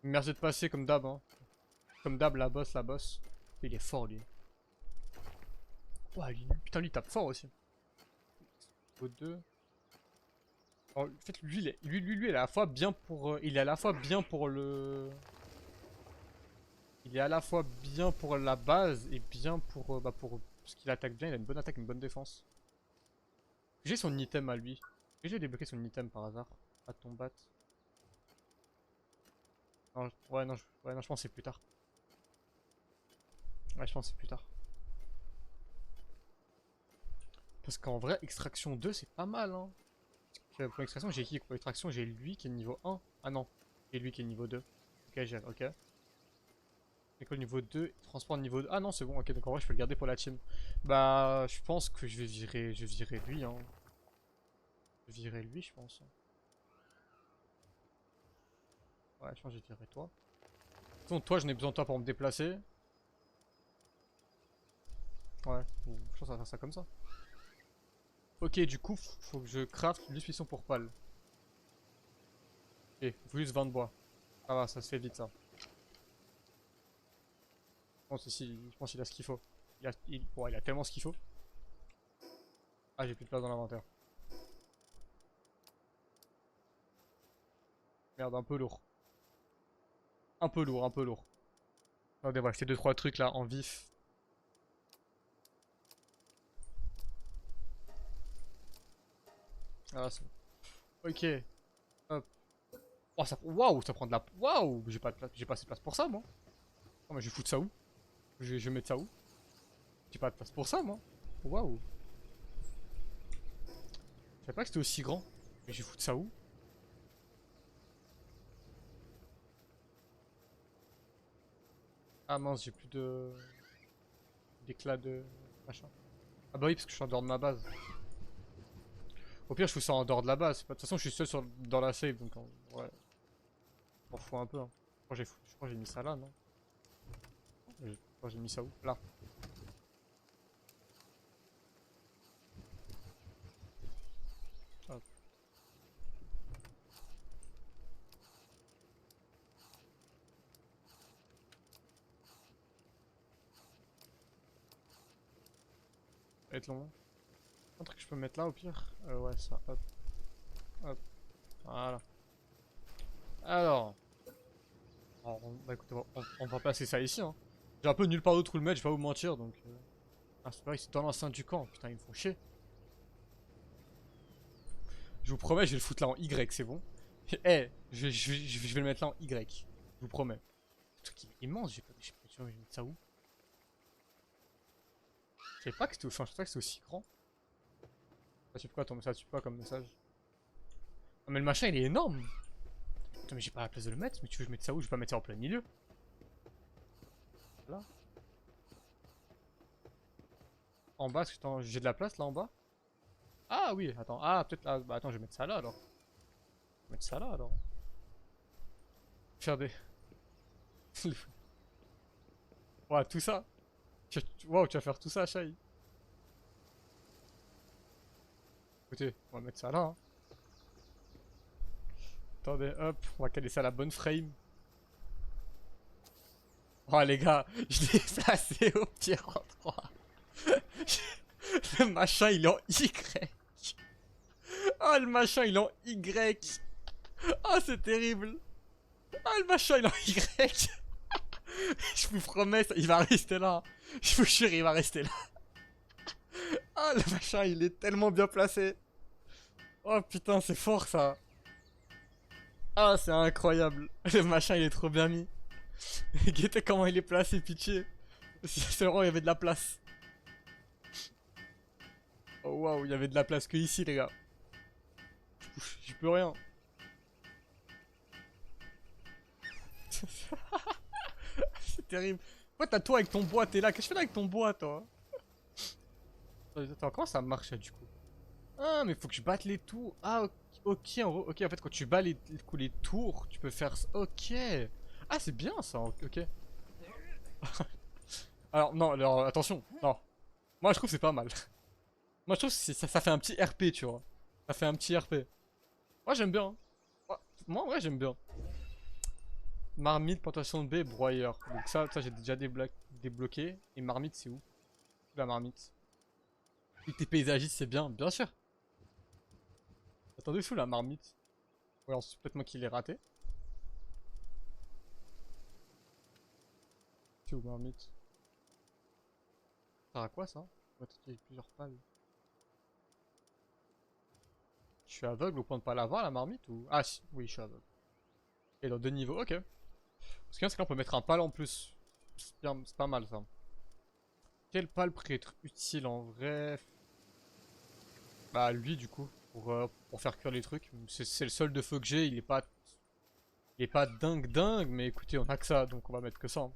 Merci de passer comme d'hab. Hein. Comme d'hab, la bosse, la bosse. Il est fort lui. Ouais, putain, lui il tape fort aussi. Au 2. En fait, lui, il est à la fois bien pour. Il est à la fois bien pour le. Il est à la fois bien pour la base et bien pour. Bah, pour. Parce qu'il attaque bien, il a une bonne attaque, une bonne défense. J'ai son item à lui. J'ai débloqué son item par hasard. À ton bat. Non, ouais, non, ouais, non, je pense que c'est plus tard. Ouais, je pense que c'est plus tard. Parce qu'en vrai, extraction 2, c'est pas mal, hein. Pour extraction, j'ai qui pour extraction? J'ai lui qui est niveau 1. Ah non, j'ai lui qui est niveau 2. Ok, j'ai. Ok. École niveau 2, transport niveau 2. Ah non, c'est bon, ok, donc en vrai, je peux le garder pour la team. Bah, je pense que je vais virer lui, hein. Je vais virer lui, je pense. Ouais, je pense que je vais virer toi. De toute façon, toi, je n'ai besoin de toi pour me déplacer. Ouais, je pense qu'on va faire ça comme ça. Ok, du coup, faut que je craft une mission pour Pal. Ok, plus 20 de bois. Ça va, ça se fait vite, ça. Je pense qu'il a ce qu'il faut. Ouais, il a tellement ce qu'il faut. Ah, j'ai plus de place dans l'inventaire. Merde, un peu lourd. Un peu lourd, un peu lourd. Attendez, on va acheter 2-3 trucs là en vif. Ah, c'est bon. Ok. Hop. Oh, ça... Waouh, ça prend de la... Waouh, j'ai pas de place... J'ai pas assez de place pour ça, moi. Oh, mais je vais foutre ça où? Je vais mettre ça où? J'ai pas de place pour ça, moi. Waouh. Je savais pas que c'était aussi grand. Mais je vais foutre ça où? Ah mince, j'ai plus de... d'éclat de... machin. Ah bah oui, parce que je suis en dehors de ma base. Au pire, je fous ça en dehors de la base. De toute façon, je suis seul dans la save, donc ouais, je m'en fous un peu. Hein. Je crois que j'ai mis ça là, non? Je crois que j'ai mis ça où? Là. Hop. Ça va être long. Un truc que je peux mettre là au pire? Ouais, ça. Hop. Hop. Voilà. Alors. Bah écoute, on va placer ça ici. Hein. J'ai un peu nulle part d'autre où le mettre, je vais pas vous mentir donc. Ah, c'est pareil, c'est dans l'enceinte du camp. Putain, ils me font chier. Je vous promets, je vais le foutre là en Y, c'est bon. Eh, je vais le mettre là en Y. Je vous promets. Le truc il est immense, je sais pas, je vais mettre ça où? Je savais pas que c'était enfin, je savais pas que c'était aussi grand. Ça tue quoi ton message? Ça tue quoi comme message? Non mais le machin il est énorme! Putain mais j'ai pas la place de le mettre, mais tu veux que je mette ça où? Je vais pas mettre ça en plein milieu. Là. En bas, j'ai de la place là en bas? Ah oui, attends, ah peut-être là, bah attends, je vais mettre ça là alors. Je vais mettre ça là alors. Faire des... Ouais, tout ça. Wow, tu vas faire tout ça, Shai. Écoutez, on va mettre ça là. Hein. Attendez, hop, on va caler ça à la bonne frame. Oh les gars, je l'ai placé au petit endroit. Le machin il est en Y. Oh le machin il est en Y. Oh c'est terrible. Oh le machin il est en Y. Je vous promets, il va rester là. Je vous jure, il va rester là. Oh le machin il est tellement bien placé. Oh putain, c'est fort ça. Ah, c'est incroyable. Le machin il est trop bien mis. Guettez comment il est placé, pitié. C'est vraiment, il y avait de la place. Oh waouh, il y avait de la place que ici, les gars. J'y peux rien. C'est terrible. Pourquoi t'as toi avec ton bois, t'es là? Qu'est-ce que tu fais là avec ton bois, toi? Attends, comment ça marche, là, du coup? Ah, mais faut que je batte les tours. Ah, ok, ok, en fait, quand tu bats les tours, tu peux faire... Ok. Ah, c'est bien, ça, ok. Alors, non, alors, attention, non. Moi, je trouve que c'est pas mal. Moi, je trouve que ça fait un petit RP, tu vois. Ça fait un petit RP. Moi, j'aime bien. Hein. Moi, ouais, j'aime bien. Marmite, plantation de baie, broyeur. Donc ça j'ai déjà débloqué. Et marmite, c'est où? La marmite. Et tes paysagistes, c'est bien sûr. Attendez, sous la marmite. Ouais, alors, c'est peut-être moi qui l'ai raté. C'est où, marmite? Ça sert à quoi, ça? Attends, il y a plusieurs pales. Je suis aveugle au point de pas l'avoir, la marmite, ou... Ah, si, oui, je suis aveugle. Et dans deux niveaux, ok. Ce qu'il y a, c'est qu'on peut mettre un pal en plus. C'est pas mal, ça. Quel pal pourrait être utile, en vrai? Bah, lui, du coup, pour faire cuire les trucs. C'est le seul de feu que j'ai, il est pas dingue, mais écoutez, on a que ça, donc on va mettre que ça. Hein.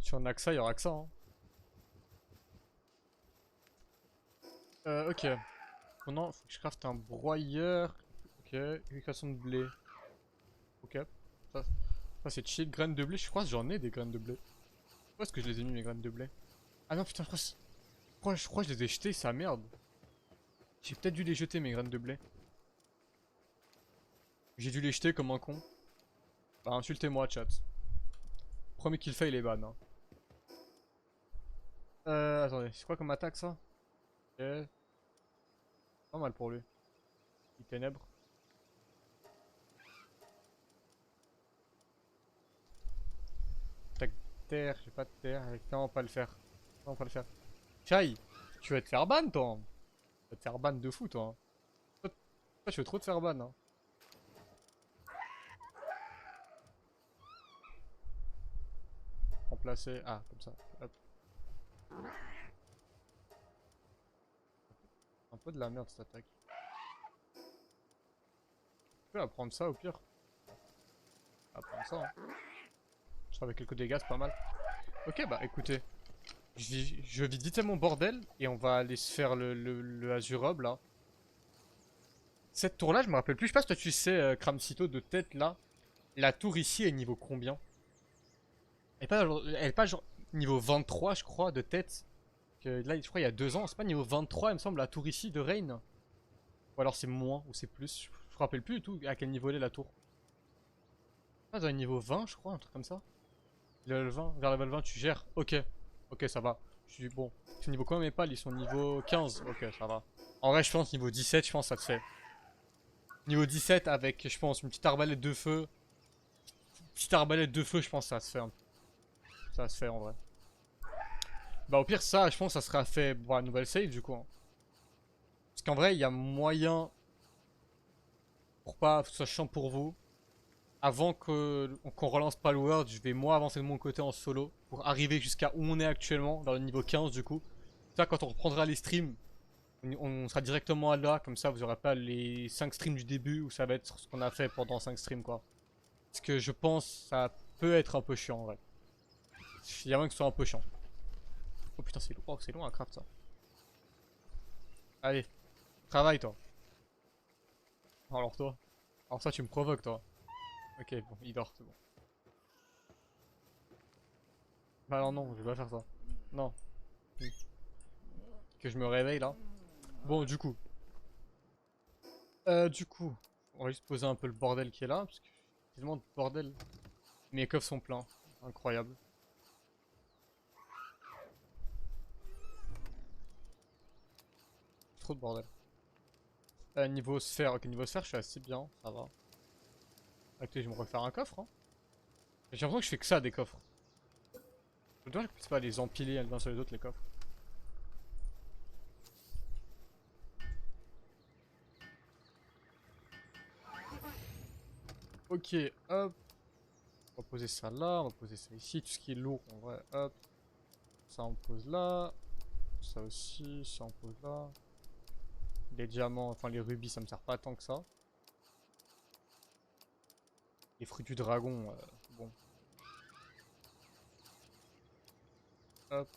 Si on a que ça, il y aura que ça. Hein. Ok. Maintenant, faut que je crafte un broyeur. Ok, éducation de blé. Ok. Ça, ça c'est chill. Graines de blé, je crois que j'en ai des graines de blé. Où est-ce que je les ai mis mes graines de blé? Ah non, putain, je crois que je les ai jetées, ça merde. J'ai peut-être dû les jeter, mes graines de blé. J'ai dû les jeter comme un con. Bah, insultez-moi, chat. Premier kill fail est ban. Hein. Attendez, c'est quoi comme attaque ça? Ok. Pas mal pour lui. Les ténèbres. Attaque terre, j'ai pas de terre. Non, pas le faire. Non, pas le faire. Chai, tu vas te faire ban, toi. Tu vas te faire ban de fou, toi. Hein. Toi, tu veux trop te faire ban. Hein. Remplacer. Ah, comme ça. Hop. Un peu de la merde cette attaque. Je peux apprendre ça au pire. Apprendre ça. Hein. Je trouve avec quelques dégâts, c'est pas mal. Ok, bah écoutez. Je vide vite mon bordel et on va aller se faire le Azurub là. Cette tour là, je me rappelle plus. Je sais pas si toi tu sais, Cramsito, de tête là. La tour ici est niveau combien? Elle est pas genre niveau 23, je crois, de tête. Que là, je crois il y a 2 ans. C'est pas niveau 23, il me semble, la tour ici de Rain. Ou alors c'est moins, ou c'est plus. Je me rappelle plus du tout à quel niveau elle est la tour. Ah, dans le niveau 20, je crois, un truc comme ça. Level 20, vers level 20, tu gères. Ok. Ok, ça va. Je suis bon. C'est niveau combien mes pales? Ils sont niveau 15. Ok, ça va. En vrai, je pense niveau 17, je pense ça te fait. Niveau 17 avec, je pense, une petite arbalète de feu. Petite arbalète de feu, je pense que ça se fait. Ça se fait en vrai. Bah au pire ça, je pense que ça sera fait pour la nouvelle save du coup. Hein. Parce qu'en vrai, il y a moyen, pour pas que ce soit chiant pour vous, avant qu'on relance Palworld, je vais moi avancer de mon côté en solo, pour arriver jusqu'à où on est actuellement, dans le niveau 15 du coup. Ça, quand on reprendra les streams, on sera directement là, comme ça vous aurez pas les 5 streams du début, où ça va être ce qu'on a fait pendant 5 streams quoi. Parce que je pense ça peut être un peu chiant en vrai. Il y a moyen que ce soit un peu chiant. Oh putain, c'est long. Oh, c'est long à craft ça. Allez, travaille toi. Alors toi. Alors ça, tu me provoques toi. Ok, bon, il dort, c'est bon. Bah non, non, je vais pas faire ça. Non. Que je me réveille là. Bon, du coup. On va juste poser un peu le bordel qui est là. Parce que tellement de bordel. Mes coffres sont pleins. Incroyable. Trop de bordel. Niveau sphère. Ok, niveau sphère, je suis assez bien. Ça va. Ok, je vais me refaire un coffre. Hein. J'ai l'impression que je fais que ça des coffres. Je dois pas les empiler les uns sur les autres les coffres. Ok, hop. On va poser ça là, on va poser ça ici. Tout ce qui est lourd, en vrai, hop. Ça on pose là. Ça aussi, ça on pose là. Les diamants, enfin les rubis, ça me sert pas tant que ça. Les fruits du dragon, bon. Hop,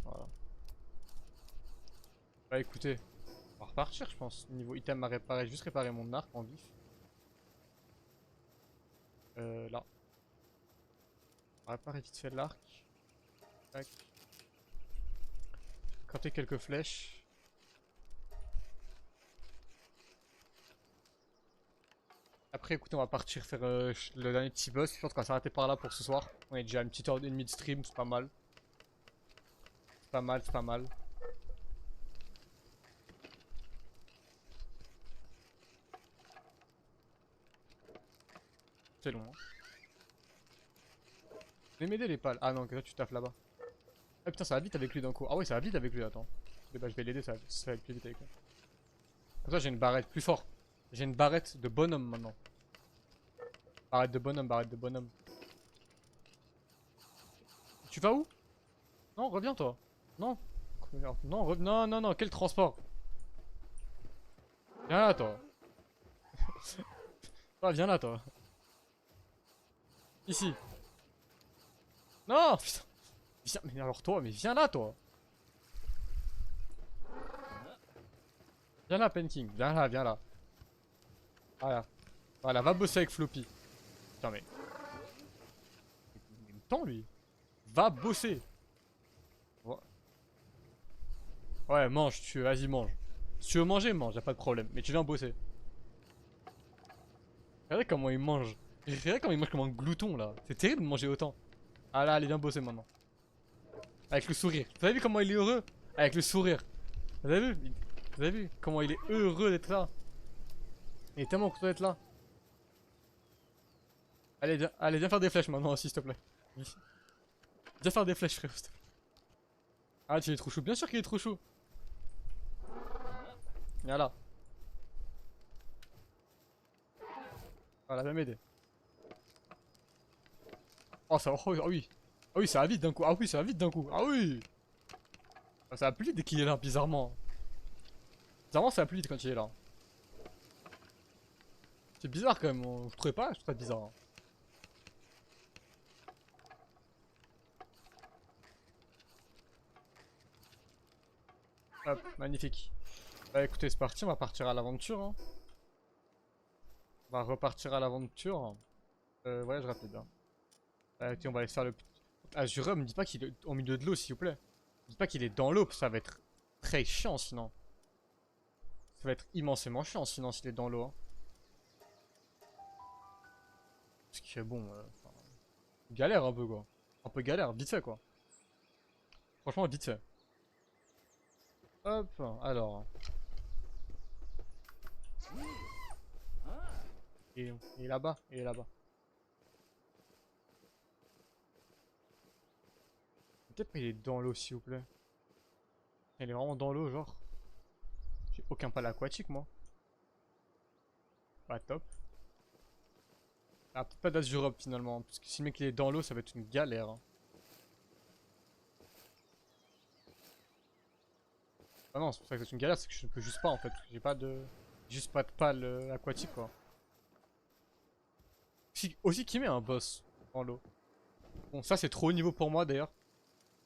voilà. Bah écoutez, on va repartir je pense. Niveau item à réparer, juste réparer mon arc en vif. Là. On va réparer vite fait l'arc. Tac. Crafter quelques flèches. Après, écoutez, on va partir faire le dernier petit boss. Je pense qu'on va s'arrêter par là pour ce soir. On est déjà à une petite heure et demie de stream, c'est pas mal. C'est pas mal, c'est pas mal. C'est long. Hein. Je vais m'aider les pales. Ah non, que toi tu taffes là-bas. Ah putain, ça va vite avec lui d'un coup. Ah ouais, ça va vite avec lui, attends. Bah, je vais l'aider, ça va être plus vite avec lui. Comme ça, j'ai une barrette plus fort. J'ai une barrette de bonhomme maintenant. Barrette de bonhomme, barrette de bonhomme. Tu vas où? Non, reviens toi. Non. Non, non, non, non, quel transport? Viens là, toi. Ah, viens là, toi. Ici. Non, putain. Viens, mais alors toi, mais viens là, toi. Viens là, Penking. Viens là, viens là. Voilà. Voilà, va bosser avec Floppy. Putain, mais. Il me tend, lui. Va bosser. Ouais, mange, vas-y, mange. Si tu veux manger, mange, y'a pas de problème. Mais tu viens bosser. Regardez comment il mange. Regardez comment il mange comme un glouton, là. C'est terrible de manger autant. Ah là, allez, viens bosser maintenant. Avec le sourire. Vous avez vu comment il est heureux? Avec le sourire. Vous avez vu? Vous avez vu comment il est heureux d'être là? Il est tellement content d'être là. Allez, viens faire des flèches maintenant aussi, s'il te plaît. Viens faire des flèches, frère, s'il te plaît. Ah, tu es trop chou. Bien sûr qu'il est trop chou. Viens là. Voilà, viens m'aider. Oh, ça va. Oh, ah oui. Ah oui, ça va vite d'un coup. Ah oui, ça va vite d'un coup. Ah oui. Ah, ça va plus vite dès qu'il est là, bizarrement. Bizarrement, ça va plus vite quand il est là. C'est bizarre quand même, vous trouvez pas? Je trouve ça bizarre. Hein. Hop, magnifique. Bah écoutez, c'est parti, on va partir à l'aventure. Hein. On va repartir à l'aventure. Voyage rapide. Hein. Ok, on va aller faire le... Azura, me dis pas qu'il est au milieu de l'eau, s'il vous plaît. Me dis pas qu'il est dans l'eau, ça va être très chiant sinon. Ça va être immensément chiant sinon s'il est dans l'eau. Hein. Parce que bon, galère un peu quoi. Un peu galère, vite fait quoi. Franchement, vite fait. Hop, alors. Et là-bas, et là-bas. Peut-être qu'il est dans l'eau, s'il vous plaît. Il est vraiment dans l'eau, genre. J'ai aucun pal aquatique, moi. Bah, top. Ah, peut-être pas d'Azurop finalement. Parce que si le mec il est dans l'eau, ça va être une galère. Hein. Ah non, c'est pour ça que c'est une galère, c'est que je ne peux juste pas en fait. J'ai pas de. Juste pas de pal aquatique, quoi. Aussi qui met un boss dans l'eau. Bon, ça c'est trop haut niveau pour moi d'ailleurs.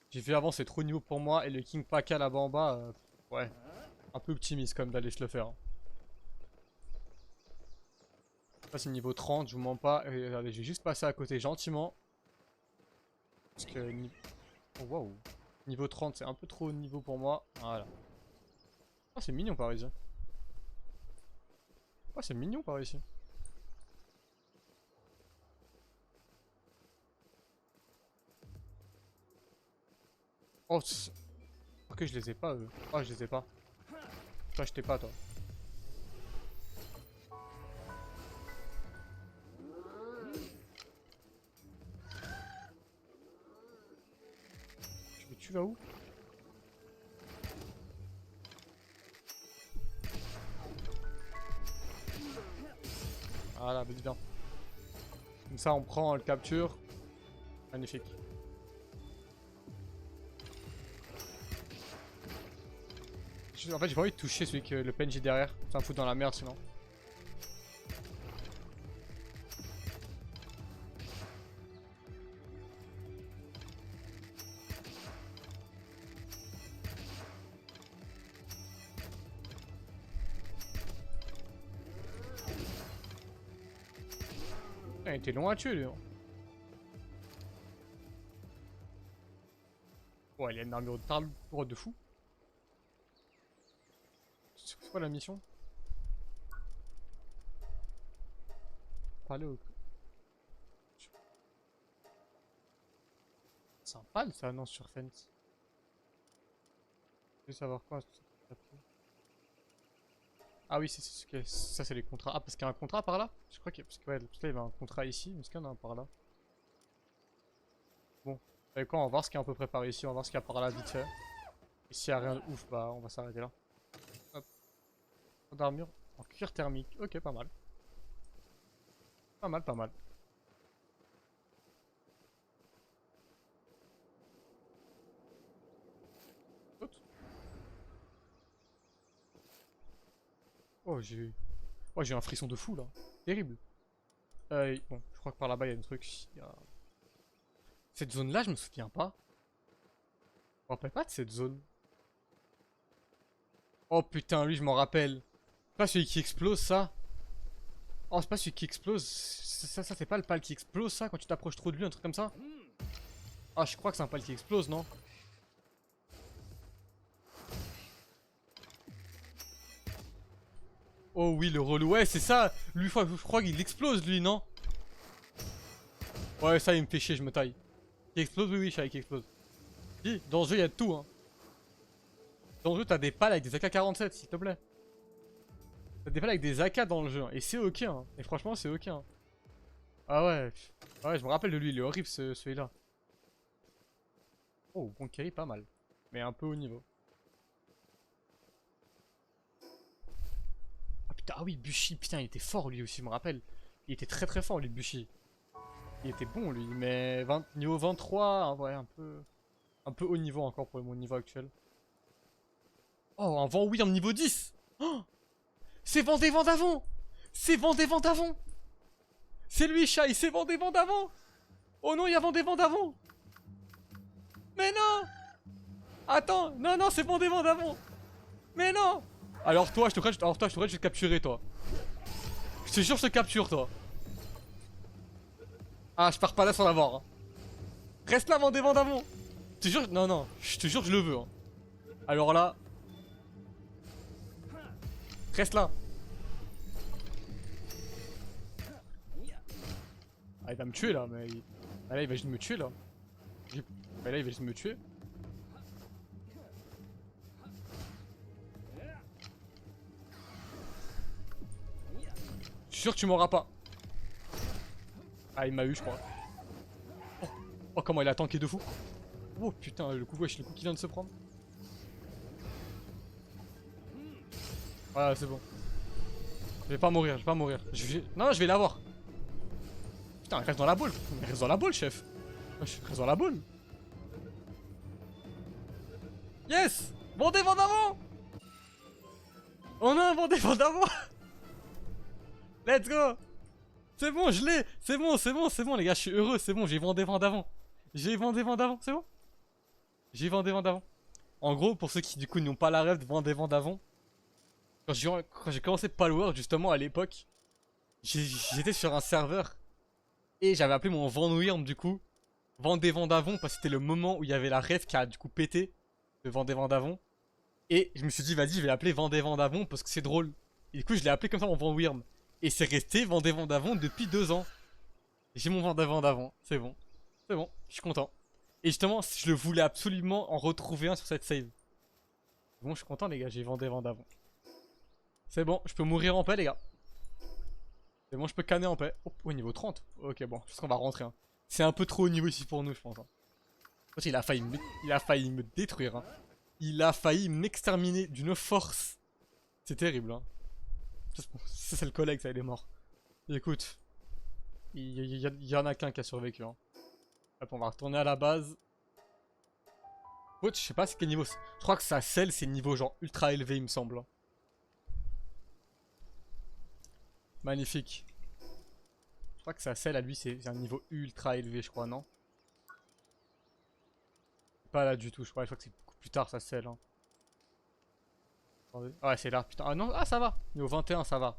J'ai vu avant, c'est trop haut niveau pour moi. Et le King Paka là-bas en bas, ouais. Un peu optimiste quand même d'aller se le faire. Hein. Ça c'est niveau 30, je vous mens pas. Et, regardez, je vais juste passer à côté gentiment. Parce que... Oh, waouh. Niveau 30, c'est un peu trop haut niveau pour moi. Voilà. Oh, c'est mignon par ici. Oh, c'est mignon par ici. Oh, ok, je les ai pas eux. Oh, je les ai pas. Toi, je t'ai pas, toi. Tu vas où? Voilà, bien. Comme ça, on prend, on le capture. Magnifique. En fait, j'ai pas envie de toucher celui que le PNJ derrière. Ça me fout dans la merde sinon. Putain, il était long à tuer lui. Hein. Ouais, il a une armure de tarle de fou. C'est quoi la mission? Parler au... C'est un pal ça, non, sur Fence. Je veux savoir quoi. Ah oui, c'est ce que ça, c'est les contrats. Ah, parce qu'il y a un contrat par là? Je crois qu'il y a... Parce que, ouais, parce qu'il y avait un contrat ici. Est-ce qu'il y en a un par là? Bon. Et quoi, on va voir ce qu'il y a un peu préparé ici. On va voir ce qu'il y a par là vite fait. Et s'il y a rien de ouf, bah on va s'arrêter là. Hop. D'armure en cuir thermique. Ok, pas mal. Pas mal, pas mal. Saute. Oh, j'ai eu... Oh, j'ai eu un frisson de fou là. Terrible. Bon, je crois que par là-bas il y a des trucs. Il y a... Cette zone-là, je me souviens pas. Je me rappelle pas de cette zone. Oh putain, lui, je m'en rappelle. C'est pas celui qui explose ça. Oh, c'est pas celui qui explose. Ça c'est pas le pal qui explose ça quand tu t'approches trop de lui, un truc comme ça. Ah, je crois que c'est un pal qui explose, non? Oh oui, le relou. Ouais, c'est ça. Lui, je crois qu'il explose, lui, non? Ouais, ça, il me fait chier, je me taille. Qui explose, oui, oui, je savais qu'il explose. Si, dans ce jeu, il y a de tout, hein. Dans le jeu, t'as des pales avec des AK-47, s'il te plaît. T'as des pales avec des AK dans le jeu, hein. Et c'est ok, hein. Et franchement, c'est ok, hein. Ah ouais. Ouais, je me rappelle de lui, il est horrible, celui-là. Oh, bon carry, pas mal. Mais un peu haut niveau. Ah putain, ah oui, Bushi, putain, il était fort, lui aussi, je me rappelle. Il était très très fort, lui, Bushi. Il était bon, lui, mais niveau 23, hein, ouais, un peu haut niveau encore pour mon niveau actuel. Oh, un vent oui en niveau 10. Oh, c'est Vendée Vent d'avant. C'est Vendée d'avant. C'est lui, Shai, c'est Vendée d'avant. Oh non, il y a Vendée d'avant. Mais non. Attends, non, non, c'est Vendée d'avant. Mais non. Alors toi, je te prête, je vais te capturer, toi. Je te jure, je te capture, toi. Ah, je pars pas là sans l'avoir. Hein. Reste là, Vendée d'avant. Je te jure, non, non, je te jure, je le veux. Hein. Alors là, reste là. Ah, il va me tuer là, mais. Ah, là, il va juste me tuer là. Mais là, il va juste me tuer. Je suis sûr que tu m'auras pas. Ah, il m'a eu, je crois. Oh, oh, comment il a tanké de fou. Oh putain, le coup, wesh, le coup qu'il vient de se prendre. Voilà, c'est bon. Je vais pas mourir, je vais pas mourir. Non, je vais l'avoir. Putain, reste dans la boule. Reste dans la boule, chef. Wesh, reste dans la boule. Yes! Vendez d'avant! On a un Vendée d'avant! Let's go! C'est bon, je l'ai! C'est bon, c'est bon, c'est bon, les gars, je suis heureux, c'est bon, j'ai Vendée d'avant. J'ai Vendée d'avant, c'est bon? J'ai Vendée d'avant. En gros, pour ceux qui du coup n'ont pas la rêve de Vendée d'avant, quand j'ai commencé Palworld, justement à l'époque, j'étais sur un serveur et j'avais appelé mon Vendwyrm du coup Vendée d'avant parce que c'était le moment où il y avait la rêve qui a du coup pété de Vendée d'avant. Et je me suis dit, vas-y, je vais l'appeler Vendée d'avant parce que c'est drôle. Et du coup, je l'ai appelé comme ça mon Vendwyrm. Et c'est resté Vendée d'avant depuis 2 ans. J'ai mon Vendée d'avant, c'est bon. C'est bon, je suis content. Et justement, je le voulais absolument en retrouver un sur cette save. Bon, je suis content, les gars, j'ai Vendée d'avant. C'est bon, je peux mourir en paix, les gars. C'est bon, je peux canner en paix. Oh, niveau 30. Ok, bon, je pense qu'on va rentrer. Hein. C'est un peu trop haut niveau ici pour nous, je pense. Hein. Il a failli me détruire. Hein. Il a failli m'exterminer d'une force. C'est terrible. Hein. Ça, c'est le collègue, ça, il est mort. Et écoute, il y en a qu'un qui a survécu. Hein. Hop, on va retourner à la base. Je sais pas c'est quel niveau. Je crois que sa selle, c'est niveau genre ultra élevé, il me semble. Hein. Magnifique. Je crois que sa selle à lui, c'est un niveau ultra élevé, je crois, non? Pas là du tout, je crois que c'est beaucoup plus tard sa selle. Hein. Ouais, c'est là, putain. Ah non, ah ça va. Niveau 21, ça va.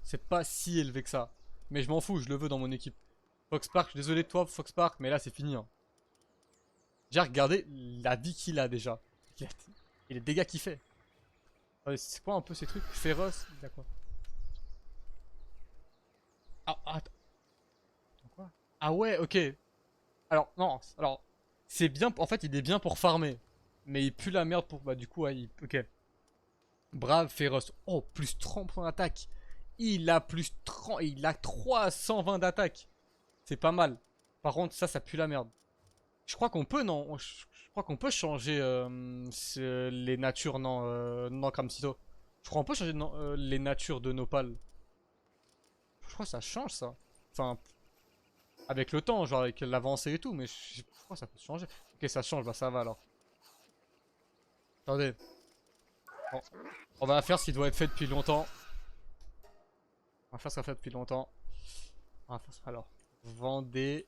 C'est pas si élevé que ça. Mais je m'en fous, je le veux dans mon équipe. Foxpark, je suis désolé de toi, Foxpark, mais là c'est fini. Hein. J'ai regardé la vie qu'il a déjà. Et les dégâts qu'il fait. C'est quoi un peu ces trucs féroces? Il a quoi? Ah, attends. Quoi? Ah ouais, ok. Alors, non, alors. C'est bien, en fait, il est bien pour farmer. Mais il pue la merde pour. Bah, du coup, ouais, ok. Brave, féroce. Oh, plus 30 en attaque. Il a plus 30. Il a 320 d'attaque. C'est pas mal. Par contre, ça pue la merde. Je crois qu'on peut, non? Je crois qu'on peut changer les natures, non, non, Cramsito. Je crois qu'on peut changer les natures de Nopal. Je crois que ça change, ça. Enfin, avec le temps, genre avec l'avancée et tout, mais je crois que ça peut changer. Ok, ça change, bah ça va alors. Attendez. Bon. On va faire ce qui doit être fait depuis longtemps. On va faire ce qu'on a fait depuis longtemps. On va faire ça. Alors, Vendée.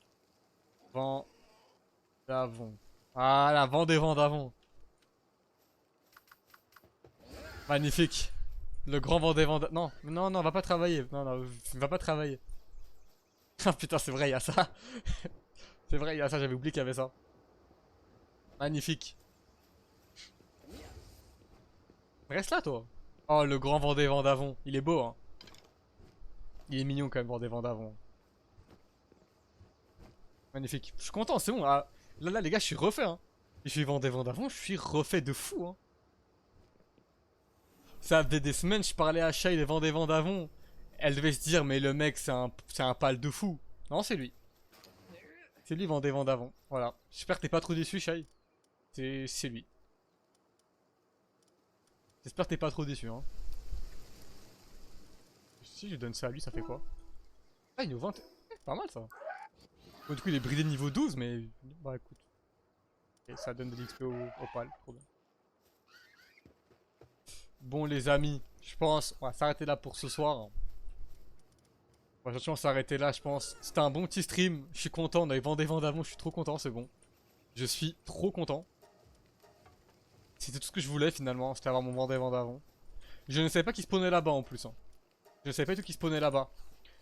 Vendavon. Voilà, Vendée Vendavon. Magnifique. Le grand Vendée Vendavon. Non, non, non, va pas travailler. Non, non, va pas travailler. Ah putain, c'est vrai, il y a ça. C'est vrai, il y a ça, j'avais oublié qu'il y avait ça. Magnifique. Reste là, toi. Oh, le grand Vendée Vendavon. Il est beau, hein. Il est mignon quand même, Vendée Vendavon. Magnifique. Je suis content, c'est bon. Ah, là, les gars, je suis refait. Hein. Je suis Vendée Vendavon, je suis refait de fou. Hein. Ça faisait des semaines, je parlais à Shai de Vendée Vendavon. Elle devait se dire, mais le mec, c'est un pâle de fou. Non, c'est lui. C'est lui, Vendée Vendavon. Voilà. J'espère que t'es pas trop déçu, Shai. C'est lui. J'espère que t'es pas trop déçu. Hein. Si je donne ça à lui, ça fait quoi? Ah, il est au 20. Pas mal ça. Bon, du coup, il est bridé niveau 12, mais. Bah écoute. Et ça donne de l'XP au pal. Trop bien. Bon, les amis, je pense, on va s'arrêter là pour ce soir. Ouais. On va gentiment s'arrêter là, je pense. C'était un bon petit stream. Je suis content. On avait vendé d'avant. Je suis trop content. C'est bon. Je suis trop content. C'était tout ce que je voulais finalement. C'était avoir mon vendé d'avant. Je ne savais pas qu'il spawnait là-bas en plus. Hein. Je ne savais pas du tout qu'il spawnait là-bas.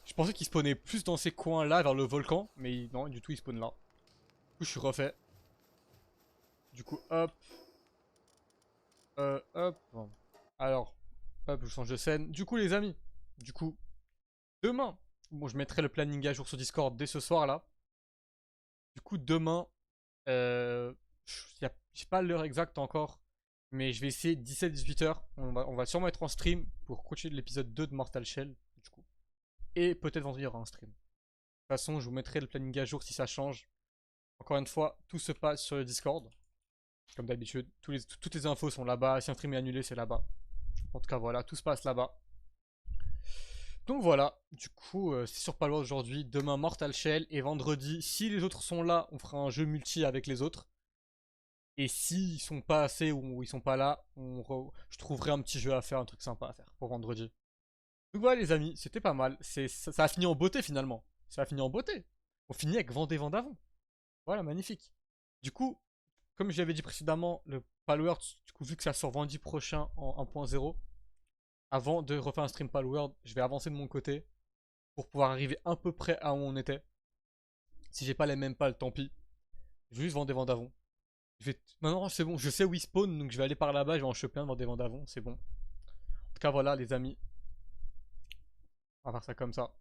Je pensais qu'il spawnait plus dans ces coins-là, vers le volcan. Mais non, du tout, il spawn là. Du coup, je suis refait. Du coup, hop. Hop. Bon. Alors, hop, je change de scène. Du coup, les amis. Du coup, demain. Bon, je mettrai le planning à jour sur Discord dès ce soir là. Du coup, demain. Euh, j'ai pas l'heure exacte encore. Mais je vais essayer 17-18h. On va sûrement être en stream pour continuer l'épisode 2 de Mortal Shell. Du coup. Et peut-être vendredi, il y aura un stream. De toute façon, je vous mettrai le planning à jour si ça change. Encore une fois, tout se passe sur le Discord. Comme d'habitude, toutes les infos sont là-bas. Si un stream est annulé, c'est là-bas. En tout cas, voilà, tout se passe là-bas. Donc voilà, du coup, c'est sur Palworld aujourd'hui. Demain, Mortal Shell. Et vendredi, si les autres sont là, on fera un jeu multi avec les autres. Et s'ils sont pas assez ou ils sont pas là, je trouverai un petit jeu à faire, un truc sympa à faire pour vendredi. Donc voilà les amis, c'était pas mal. Ça a fini en beauté finalement. Ça a fini en beauté. On finit avec Vendée Vendavon. Voilà, magnifique. Du coup, comme je l'avais dit précédemment, le Palworld, du coup, vu que ça sort vendredi prochain en 1.0, avant de refaire un stream Palworld, je vais avancer de mon côté pour pouvoir arriver à peu près à où on était. Si j'ai pas les mêmes pales, tant pis. Je vais juste vendre des Vendavon. Maintenant, c'est bon, je sais où il spawn, donc je vais aller par là-bas, je vais en choper un, vendre des Vendavon, c'est bon. En tout cas, voilà, les amis. On va faire ça comme ça.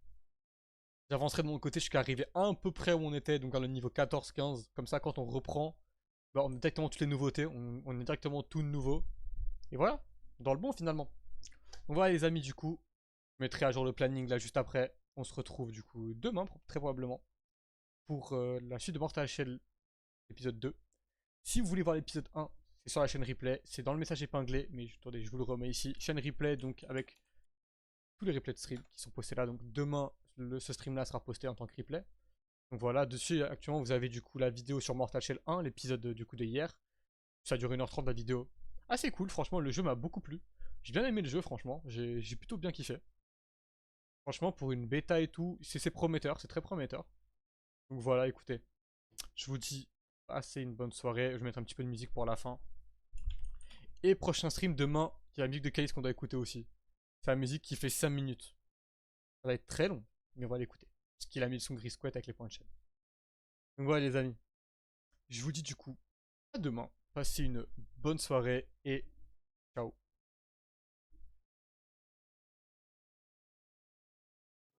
J'avancerai de mon côté jusqu'à arriver à peu près où on était, donc à le niveau 14-15. Comme ça, quand on reprend, bah, on a directement toutes les nouveautés, on est directement tout nouveau. Et voilà, dans le bon finalement. Donc voilà les amis, du coup, je mettrai à jour le planning là juste après. On se retrouve du coup demain, très probablement, pour la suite de Mortal Shell épisode 2. Si vous voulez voir l'épisode 1, c'est sur la chaîne replay, c'est dans le message épinglé, mais attendez, je vous le remets ici. Chaîne replay, donc avec tous les replays de stream qui sont postés là. Donc demain, ce stream là sera posté en tant que replay. Donc voilà, dessus actuellement vous avez du coup la vidéo sur Mortal Shell 1, l'épisode du coup de hier. Ça dure 1h30 la vidéo. Assez cool, franchement, le jeu m'a beaucoup plu. J'ai bien aimé le jeu, franchement, j'ai plutôt bien kiffé. Franchement, pour une bêta et tout, c'est prometteur, c'est très prometteur. Donc voilà, écoutez, je vous dis, passez une bonne soirée. Je vais mettre un petit peu de musique pour la fin. Et prochain stream demain, il y a la musique de Calice qu'on doit écouter aussi. C'est la musique qui fait 5 minutes. Ça va être très long, mais on va l'écouter. Parce qu'il a mis le son gris avec les points de chaîne. Donc voilà les amis, je vous dis du coup, à demain. Passez une bonne soirée et ciao.